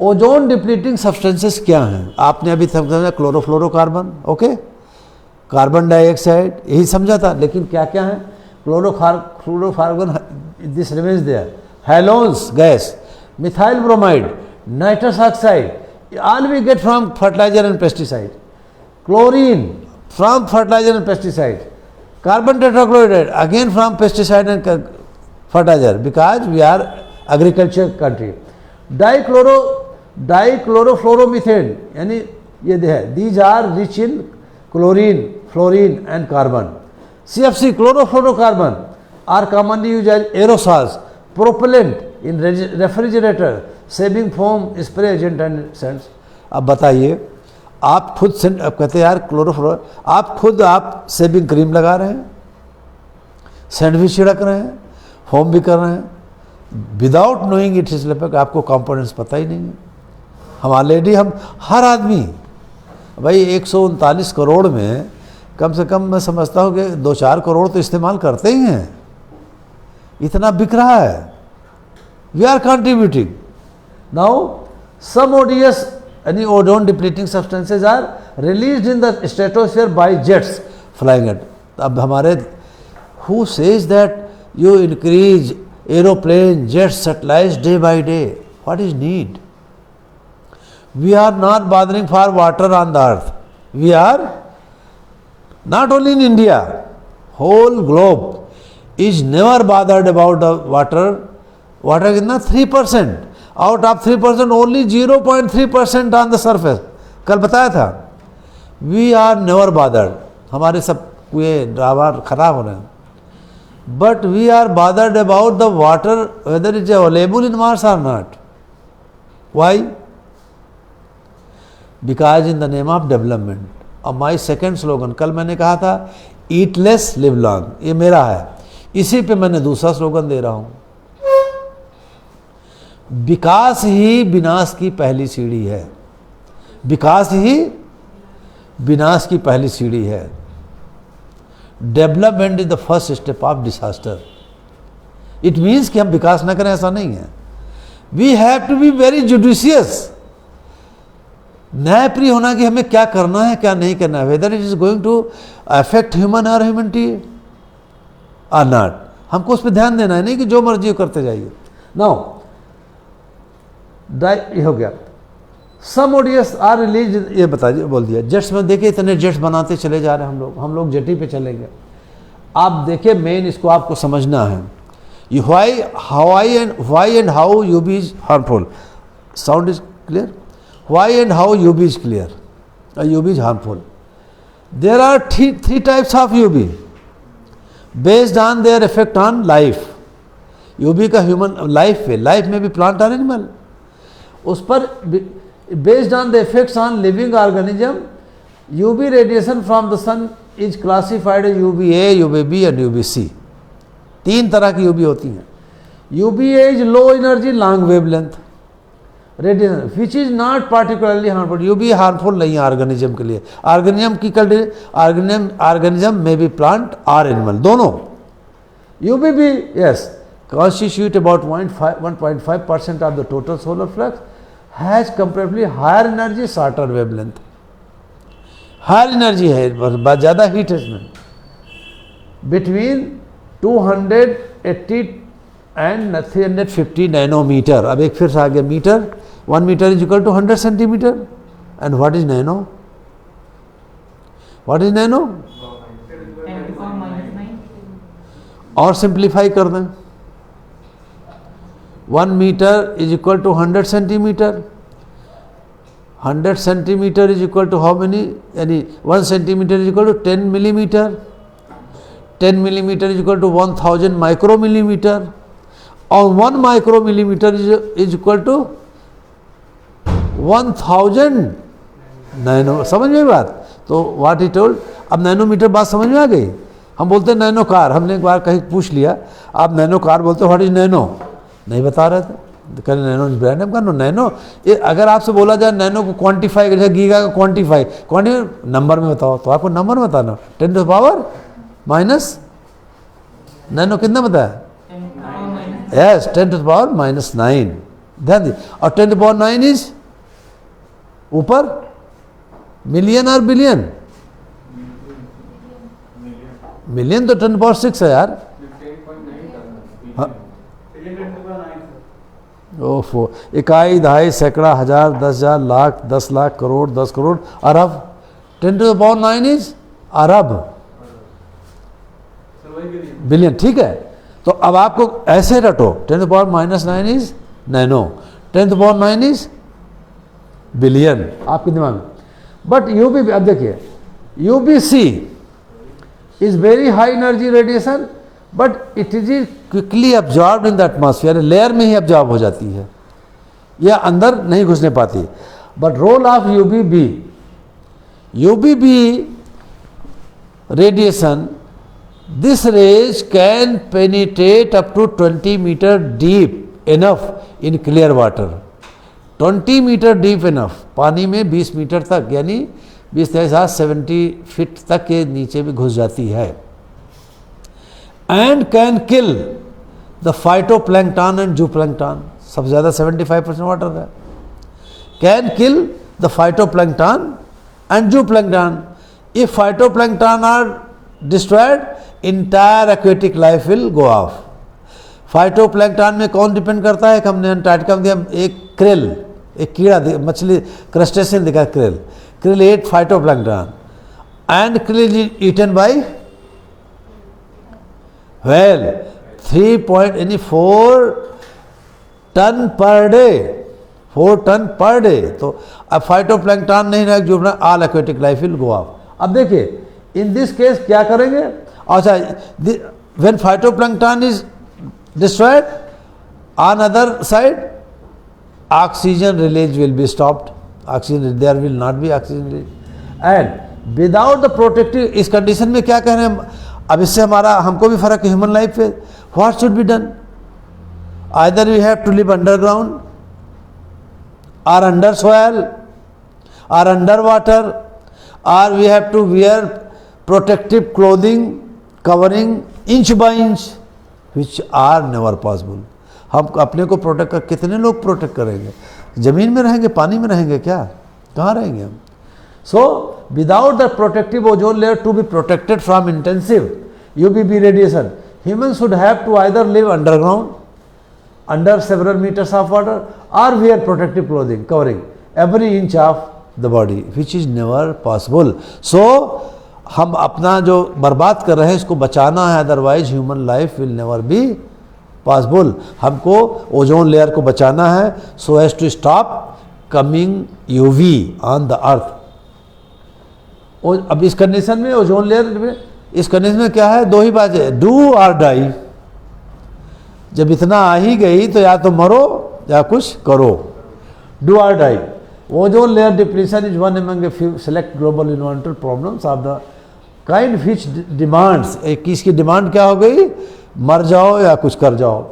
ओजोन डिप्लीटिंग सब्सटेंसेस क्या हैं? आपने अभी समझा क्लोरोफ्लोरोकार्बन, ओके, कार्बन डाइऑक्साइड, यही समझा था। लेकिन क्या क्या है? Chlorofluorocarbon, this remains there, halons gas, methyl bromide, nitrous oxide, all we get from fertiliser and pesticide. Chlorine from fertiliser and pesticide. Carbon tetrachloride again from pesticide and fertiliser, because we are agriculture country. Dichlorofluoromethane, यानी ये है, these are rich in chlorine, fluorine and carbon. CFC, chlorofluorocarbon, are commonly use as aerosols, propellant in refrigerator, shaving foam, spray agent and scents. अब बताइए, आप खुद अब कहते हैं यार क्लोरोफ्लोरो, आप सेविंग क्रीम लगा रहे हैं, सेंट भी छिड़क रहे हैं, फोम भी कर रहे हैं, without knowing it is effect, आपको कंपोनेंट्स पता ही नहीं है। हम ऑलरेडी, हम हर आदमी, भाई 139 करोड़ में कम से कम मैं समझता हूँ कि 2-4 करोड़ तो इस्तेमाल करते ही हैं, इतना बिक रहा है। We are contributing. Now some ODS यानी ozone depleting substances are released in the stratosphere by jets flying at. अब हमारे who says that you increase aeroplane, jets, satellites day by day? What is need? We are not bothering for water on the earth. We are not only in India, whole globe is never bothered about the water. Water is not 3%. Out of 3%, only 0.3% on the surface. कल बताया था. We are never bothered. हमारे सब कुएं drawer खराब हो रहे हैं. But we are bothered about the water, whether it is available in Mars or not. Why? Because in the name of development. और my second slogan, कल मैंने कहा था eat less, live long. ये मेरा है. इसी पे मैंने दूसरा स्लोगन दे रहा हूं. विकास ही विनाश की पहली सीढ़ी है. विकास ही विनाश की पहली सीढ़ी है. Development is the first step of disaster. It means कि हम विकास न करें, ऐसा नहीं है. We have to be very judicious. न्यायप्रिय होना कि हमें क्या करना है क्या नहीं करना है, whether it is going to affect human और ह्यूमनिटी और नॉट. हमको उस पर ध्यान देना है, नहीं कि जो मर्जी करते जाइए. नाउ ये हो गया. सम ओडियस आर रिलीज, ये बता बोल दिया. जेट्स में देखिए इतने जेट्स बनाते चले जा रहे हैं हम लोग जेटी पे चलेंगे. आप देखिए मेन इसको आपको समझना है. Why and how UV is harmful. Sound is clear. Why and how UV is clear. UV is harmful. There are three types of UV based on their effect on life. UV का human life पे, life में भी plant और animal, उस पर based on the effects on living organism. UV radiation from the sun is classified as UVA, UVB and UVC. तीन तरह की UV होती हैं. UVA is low energy long wavelength radiation which is not particularly harmful. UV harmful नहीं है organism के लिए. Organism की ऑर्गेनिज्म में भी प्लांट और एनिमल दोनों. UVB yes constitute about 1.5% of the total solar flux, has comparatively higher energy, shorter wavelength. higher energy है, ज़्यादा हीट है इसमें. Between 280 and 350 nanometre. अब एक फिर से आ गया metre. 1 metre is equal to 100 centimetre. And what is nano? What is nano? और सिंप्लीफाई कर दें. 1 metre is equal to 100 centimetre. 100 centimetre is equal to how many, यानी 1 centimetre is equal to 10 millimetre. 10 millimetre is equal to 1000 micro millimetre. और 1 micro millimetre is equal to 1000 nano. समझ में बात? तो what he told. अब nanometre बात समझ में आ गई. हम बोलते हैं नैनो कार. हमने एक बार कहीं पूछ लिया, आप नैनो कार बोलते हो, व्हाट इज नैनो? नहीं बता रहे थे. करें नैनो ब्रांड नेम करना. नैनो ये अगर आपसे बोला जाए नैनो को क्वांटिफाई कर, गीगा का क्वांटिफाई नंबर में बताओ, तो आपको नंबर में बताना. 10 टू पावर माइनस नैनो कितना बताया? Yes 10 to power minus 9. ध्यान दी. और 10 टू पावर 9 इज ऊपर मिलियन और बिलियन. मिलियन तो 10 टू पावर 6 है यार. ओफो. इकाई, दहाई, सैकड़ा, हजार, 10,000, लाख, 10 लाख, करोड़, 10 करोड़, अरब. 10 टू द पावर 9 इज अरब, बिलियन. ठीक है. तो अब आपको ऐसे रटो. 10 to the power minus 9 is nano. 10 to the power 9 is billion आपके दिमाग में. बट यूबी, अब देखिए UVC is very high energy radiation, but it is quickly absorb in the atmosphere. Layer में ही अब्जॉर्ब हो जाती है, यह अंदर नहीं घुसने पाती. But role of UVB, UVB radiation, this rays can penetrate up to 20 metre deep enough in clear water. 20 metre deep enough, पानी में 20 मीटर तक, यानी 20 के साथ 70 फीट तक के नीचे भी घुस जाती है. And can kill the phytoplankton and zooplankton. सबसे ज़्यादा 75% वाटर है. Can kill the phytoplankton and zooplankton. If phytoplankton are destroyed, entire aquatic life will go off. Phytoplankton में कौन डिपेंड करता है? हमने अंटार्कटिका में दिया, एक क्रिल, एक कीड़ा, मछली, क्रस्टेशियन दिखा, krill ate phytoplankton and krill is eaten by whale 4 ton per day, 4 ton per day. तो अब फाइटोप्लैंक्टन नहीं रहेगा जो अपना all aquatic life will go off. अब देखिए इन दिस केस क्या करेंगे? अच्छा, when phytoplankton is destroyed, on other side oxygen release will be stopped, there will not be oxygen release, and without the protective, इस condition में क्या कह रहे हैं? अब इससे हमको भी फर्क है ह्यूमन लाइफ पे। What should be done? Either we have to live underground और अंडर सोयल और अंडर वाटर, और we have to wear protective clothing covering inch by inch, which are never possible. हम अपने को प्रोटेक्ट कर, कितने लोग प्रोटेक्ट करेंगे? ज़मीन में रहेंगे, पानी में रहेंगे क्या? कहाँ रहेंगे हम? So without the protective ozone layer to be protected from intensive UVB radiation, human should have to either live underground under several metres of water और wear protective clothing covering every inch of the body, which is never possible. So हम अपना जो बर्बाद कर रहे हैं इसको बचाना है, otherwise human life will never be possible. हमको ओजोन लेयर को बचाना है so as to stop coming UV on the earth. अब इस कंडीशन में ओजोन लेयर में, इस कंडीशन में क्या है? दो ही बात है, डू और डाई। जब इतना आ ही गई तो या तो मरो या कुछ करो, डू और die. Ozone layer depletion is one among a few select global environmental problems of the kind which demands, इसकी डिमांड क्या हो गई? मर जाओ या कुछ कर जाओ।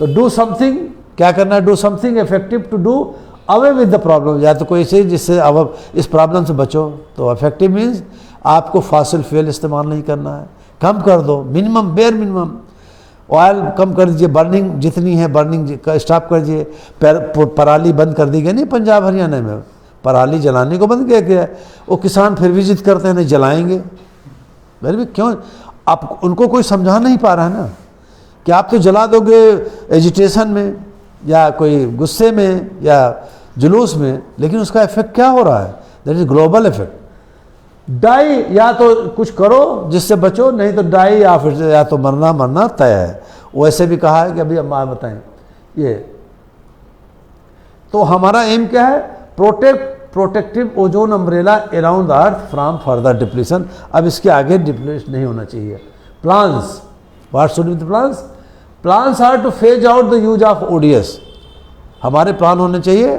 तो डू समथिंग, क्या करना है? Do something effective to do away with the problem, या तो कोई चीज़ जिससे अब इस प्रॉब्लम से बचो। तो इफेक्टिव मीन्स आपको फॉसिल फ्यूल इस्तेमाल नहीं करना है, कम कर दो, मिनिमम बेयर मिनिमम। ऑयल कम कर दीजिए, बर्निंग जितनी है बर्निंग का स्टॉप कर दीजिए। पराली बंद कर दी गई नहीं पंजाब हरियाणा में, पराली जलाने को बंद किया गया। वो किसान फिर भी जिद करते हैं नहीं जलाएंगे। मेरे भी क्यों? आप उनको कोई समझा नहीं पा रहा है ना कि आप तो जला दोगे एजिटेशन में या कोई गुस्से में या जुलूस में, लेकिन उसका इफेक्ट क्या हो रहा है? That is global effect. Die, या तो कुछ करो जिससे बचो, नहीं तो डाई या फिर या तो मरना तय है। वैसे भी कहा है कि अभी हम बताएं ये, तो हमारा एम क्या है? Protective ozone umbrella around the earth from further depletion. अब इसके आगे डिप्लीशन नहीं होना चाहिए। Plans, what should be the plans? Plans are to phase out the use of ODS। हमारे प्लान होने चाहिए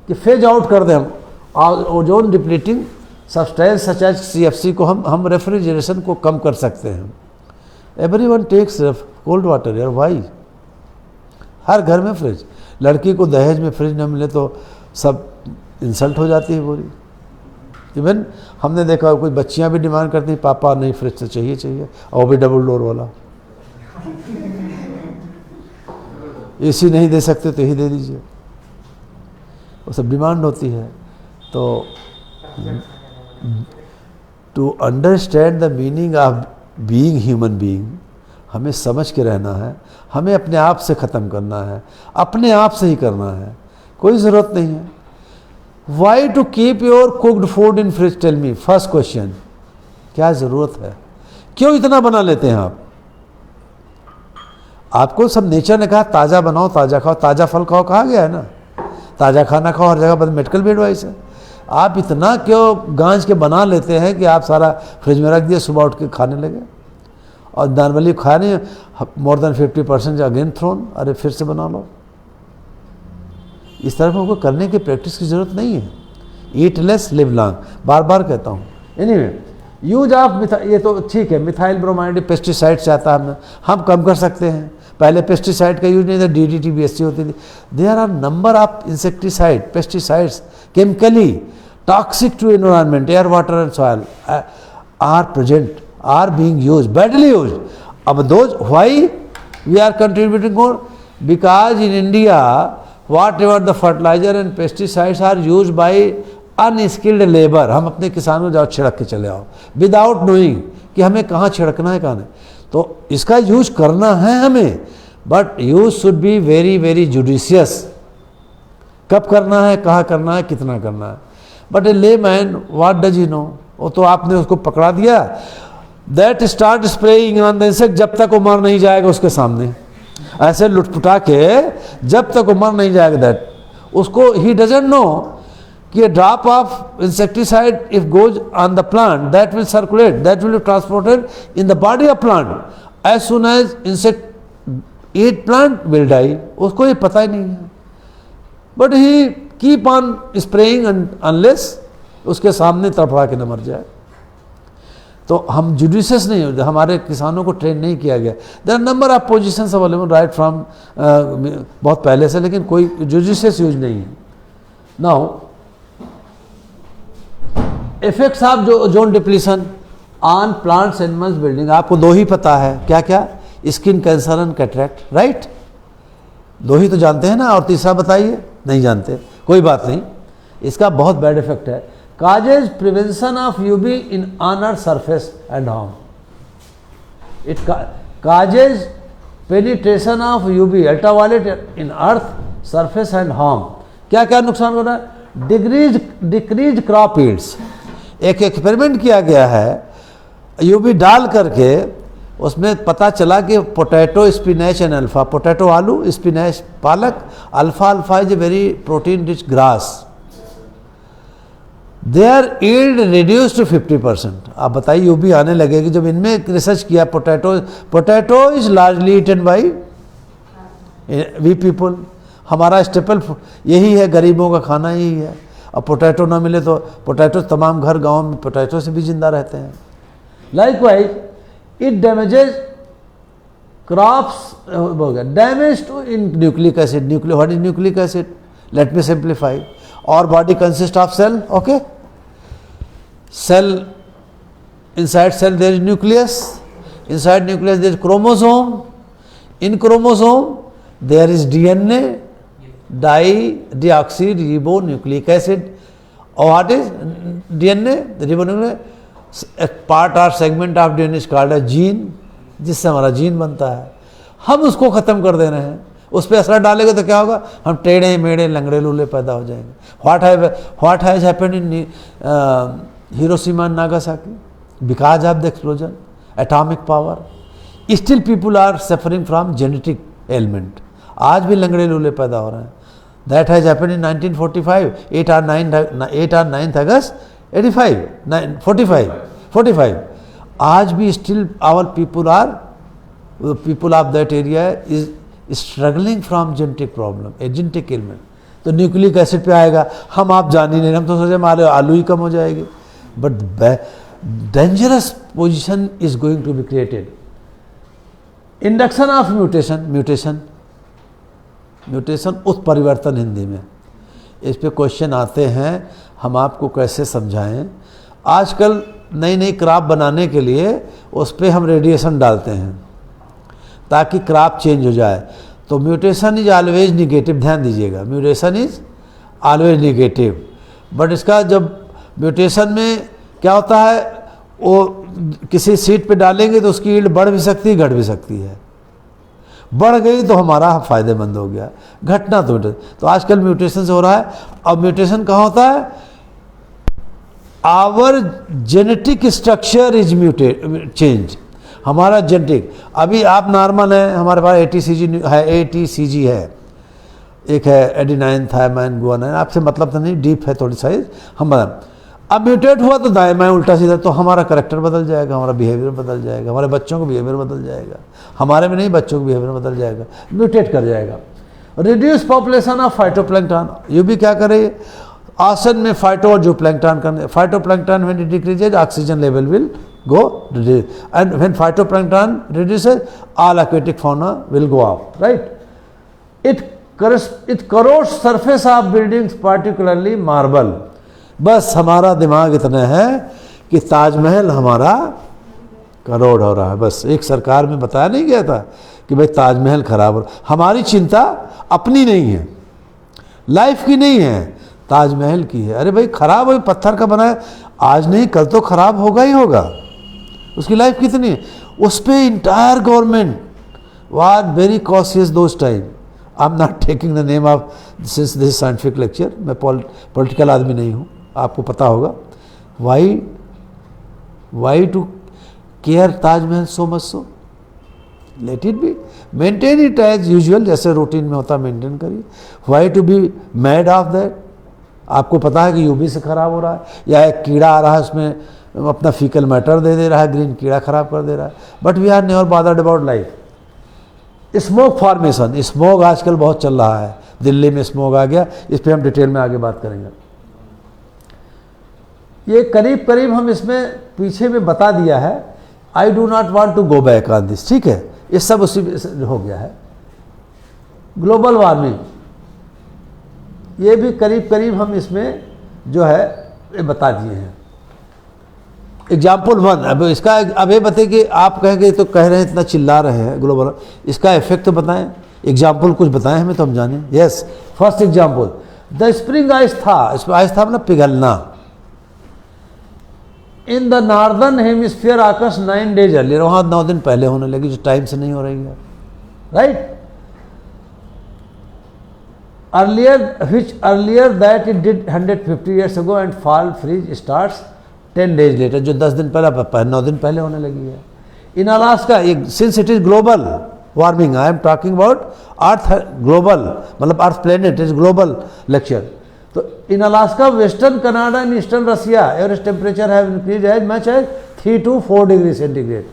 कि फेज आउट कर दें हम ozone depleting substance such as CFC को, हम रेफ्रिजरेशन को कम कर सकते हैं। एवरीवन टेक्स कोल्ड वाटर यार, वाई? हर घर में फ्रिज, लड़की को दहेज में फ्रिज न मिले तो सब इंसल्ट हो जाती है पूरी। इवन हमने देखा कोई बच्चियां भी डिमांड करती हैं पापा नहीं फ्रिज तो चाहिए, और वो भी डबल डोर वाला। AC नहीं दे सकते तो ही दे दीजिए, वो सब डिमांड होती है। तो to understand the meaning of being human being, हमें समझ के रहना है, हमें अपने आप से ख़त्म करना है, अपने आप से ही करना है, कोई ज़रूरत नहीं है। Why to keep your cooked food in fridge? Tell me, first question, क्या ज़रूरत है? क्यों इतना बना लेते हैं आप? आपको सब नेचर ने कहा ताज़ा बनाओ, ताज़ा खाओ, ताज़ा फल खाओ, कहा गया है ना, ताज़ा खाना खाओ, हर जगह पर मेडिकल भी एडवाइस है। आप इतना क्यों गांज के बना लेते हैं कि आप सारा फ्रिज में रख दिए, सुबह उठ के खाने लगे, और नॉर्मली खाने मोर देन 50% अगेन थ्रोन, अरे फिर से बना लो। इस तरफ हमको करने की प्रैक्टिस की ज़रूरत नहीं है। ईट लेस लिव लॉन्ग, बार बार कहता हूँ। एनीवे, यूज ऑफ ये तो ठीक है, मिथाइल ब्रोमाइड पेस्टिसाइड चाहता है, हम कम कर सकते हैं। पहले पेस्टिसाइड का यूज नहीं था, DDT BST होती थी। There are number of insecticide pesticides chemically toxic to environment, air water and soil are present, are being used, badly used. अब those why we are contributing more? Because in India whatever the fertilizer and pesticides are used by unskilled labor, हम अपने किसानों जाओ छिड़क के चले आओ without knowing कि हमें कहाँ छिड़कना है कहाँ नहीं। तो इसका यूज करना है हमें, but use should be very very judicious. कब करना है, कहाँ करना है, कितना करना है। But a lay man what does he know, वो तो आपने उसको पकड़ा दिया, that start spraying on the insect, जब तक वो मर नहीं जाएगा उसके सामने, ऐसे लुटपुटा के जब तक वो मर नहीं जाएगा, दैट उसको ही डजंट नो कि a drop of insecticide if goes on the plant that will circulate, that will be transported in the body of plant, as soon as insect eat plant will die, उसको ये पता ही नहीं है, but he keep on spraying unless उसके सामने तड़पड़ा के न मर जाए। तो हम जुडिशियस नहीं होते, हमारे किसानों को ट्रेन नहीं किया गया। There are number of positions available right from बहुत पहले से, लेकिन कोई जुडिशियस यूज नहीं है। Now effects of zone depletion on plants animals building, आपको दो ही पता है, क्या क्या, skin cancer and cataract, right, दो ही तो जानते हैं ना, और तीसरा बताइए, नहीं जानते, कोई बात नहीं, इसका बहुत बैड इफेक्ट है। Causes prevention of UV in on earth surface and home, it causes penetration of UV ultraviolet in earth surface and home. क्या क्या नुकसान हो रहा है, डिक्रीज क्रॉप यील्ड्स। एक एक्सपेरिमेंट किया गया है यूवी डाल करके, उसमें पता चला कि potato spinach and alpha, potato आलू, स्पिनच पालक, alpha is a very protein rich grass, their yield reduce to 50%। आप बताइए यूवी आने लगेगी जब इनमें रिसर्च किया। Potato is largely eaten by we people, हमारा स्टेपल यही है, गरीबों का खाना यही है। अब पोटैटो ना मिले तो पोटैटो, तमाम घर गांव में पोटैटो से भी जिंदा रहते हैं। लाइकवाइज इट डैमेजेज क्रॉप्स, हो गया damage to in nucleic acid. What is nucleic acid, let me simplify, और body consist of cell, okay, cell, inside cell there is nucleus, inside nucleus there is chromosome, in chromosome there is DNA, deoxyribonucleic acid, or what is DNA, the ribonucleic, a part or segment of DNA is called a gene, जिससे हमारा gene बनता है। हम उसको ख़त्म कर दे रहे हैं, उस पर असर डालेगा तो क्या होगा, हम टेढ़े मेढ़े लंगड़े लूले पैदा हो जाएंगे। What has happened in Hiroshima and Nagasaki because of the explosion, atomic power, still people are suffering from genetic element, आज भी लंगड़े लूले पैदा हो रहे हैं। दैट हैज हैपेंड इन 1945, 8 और 9 अगस्त 45, आज भी still our people of that area is struggling from genetic problem, genetic element. तो न्यूक्लिक एसिड पे आएगा, हम आप जान ही नहीं, हम तो सोचे हमारे आलू ही कम हो जाएगी, but dangerous position is going to be created. Induction of mutation उत्परिवर्तन हिंदी में, इस पे क्वेश्चन आते हैं, हम आपको कैसे समझाएं। आजकल नई नई क्रॉप बनाने के लिए उस पर हम रेडिएशन डालते हैं ताकि क्रॉप चेंज हो जाए। तो म्यूटेशन इज ऑलवेज निगेटिव, ध्यान दीजिएगा, mutation is always negative. But इसका जब म्यूटेशन में क्या होता है, वो किसी सीड पे डालेंगे तो उसकी यील्ड बढ़ भी सकती है, घट भी सकती है। बढ़ गई तो हमारा फायदेमंद हो गया, घटना तो आजकल म्यूटेशन से हो रहा है। अब म्यूटेशन कहाँ होता है, our genetic structure is change, हमारा जेनेटिक, अभी आप नॉर्मल हैं, हमारे पास ATCG है, एक है एडिनाइन थायमाइन गुआनाइन, आपसे मतलब तो नहीं, डीप है थोड़ी साइज, हम अब म्यूटेट हुआ तो दाएं बाएं उल्टा सीधा, तो हमारा करेक्टर बदल जाएगा, हमारा बिहेवियर बदल जाएगा, हमारे बच्चों का बिहेवियर बदल जाएगा, हमारे में नहीं बच्चों का बिहेवियर बदल जाएगा, म्यूटेट कर जाएगा। रिड्यूस पॉपुलेशन ऑफ फाइटोप्लैंक्टन, ये भी क्या करे, आसन में फाइटो और जो प्लैंक्टन करने, phytoplankton when it decreases oxygen level will go reduce, and when phytoplankton reduces all aquatic fauna will go off, right? It corrodes surface of buildings, particularly marble. बस हमारा दिमाग इतना है कि ताजमहल हमारा करोड़ हो रहा है, बस एक सरकार में बताया नहीं गया था कि भाई ताजमहल खराब हो, हमारी चिंता अपनी नहीं है, लाइफ की नहीं है, ताजमहल की है। अरे भाई खराब हो, पत्थर का बना है, आज नहीं कल तो खराब होगा ही होगा, उसकी लाइफ कितनी है? उस पर entire government was very cautious those time. I am not taking the name of since this scientific lecture, मैं पॉलिटिकल आदमी नहीं हूँ, आपको पता होगा। Why to care Taj Mahal so much so? Let it be, maintain it as usual, जैसे routine में होता मेंटेन करिए। Why to be mad of that? आपको पता है कि यूवी से खराब हो रहा है, या एक कीड़ा आ रहा है उसमें अपना फीकल मैटर दे रहा है, ग्रीन कीड़ा खराब कर दे रहा है, but we are never bothered about life. Smoke formation, smoke आजकल बहुत चल रहा है, दिल्ली में स्मोक आ गया, इस पर हम डिटेल में आगे बात करेंगे। ये करीब करीब हम इसमें पीछे में बता दिया है, I do not want to go back on this, ठीक है, ये सब उसी हो गया है। ग्लोबल वार्मिंग, ये भी करीब करीब हम इसमें जो है ये बता दिए हैं। एग्जाम्पल 1, अब इसका अब ये बताइए कि आप कहेंगे तो कह रहे हैं इतना चिल्ला रहे हैं ग्लोबल, इसका इफेक्ट तो बताएं, एग्जाम्पल कुछ बताएं हमें तो हम जाने। Yes, first example, the spring ice था, इसमें आइस था मतलब पिघलना। In the northern hemisphere occurs 9 days earlier, वहाँ 9 दिन पहले होने लगी, जो टाइम से नहीं हो रही है, right. Earlier that it did 150 years ago and fall freeze starts 10 days later, जो 10 दिन पहले 9 दिन पहले होने लगी है। In Alaska, since it is global warming, I am talking about earth global, मतलब earth planet is global lecture. तो in Alaska, western Canada and eastern Russia average temperature have increase as much as 3 to 4 degree centigrade.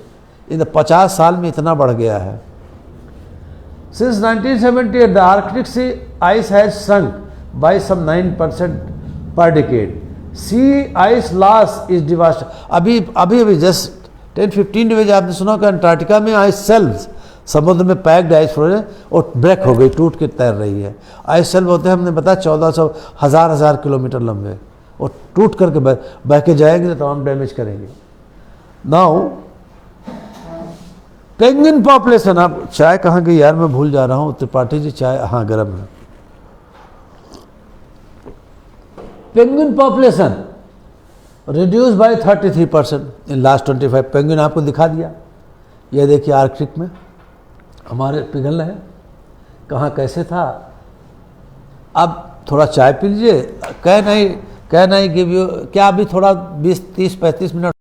इन 50 साल में इतना बढ़ गया है। Since 1978, the Arctic sea ice has shrunk by some 9% per decade. Sea ice loss is devastating. अभी just 10-15 days आपने सुना कि अंटार्कटिका में आइस शेल्व्स, समुद्र में पैक्ड आइस फ्रोजन और ब्रेक हो गई, टूट के तैर रही है। आइस शेल्व होते हैं, हमने बताया 1400 हजार किलोमीटर लंबे, और टूट करके बह के जाएंगे तो हम डैमेज करेंगे। नाउ पेंगुइन पॉपुलेशन, आप चाय कहाँ गई यार, मैं भूल जा रहा हूँ, त्रिपाठी जी चाय, हाँ गर्म है। Penguin population reduce by 33% in last 25। Penguin आपको दिखा दिया, ये देखिए आर्कटिक में हमारे पिघल रहे हैं, कहाँ कैसे था। अब थोड़ा चाय पी लीजिए, कह नहीं गिव यू, क्या अभी थोड़ा 20-30-35 मिनट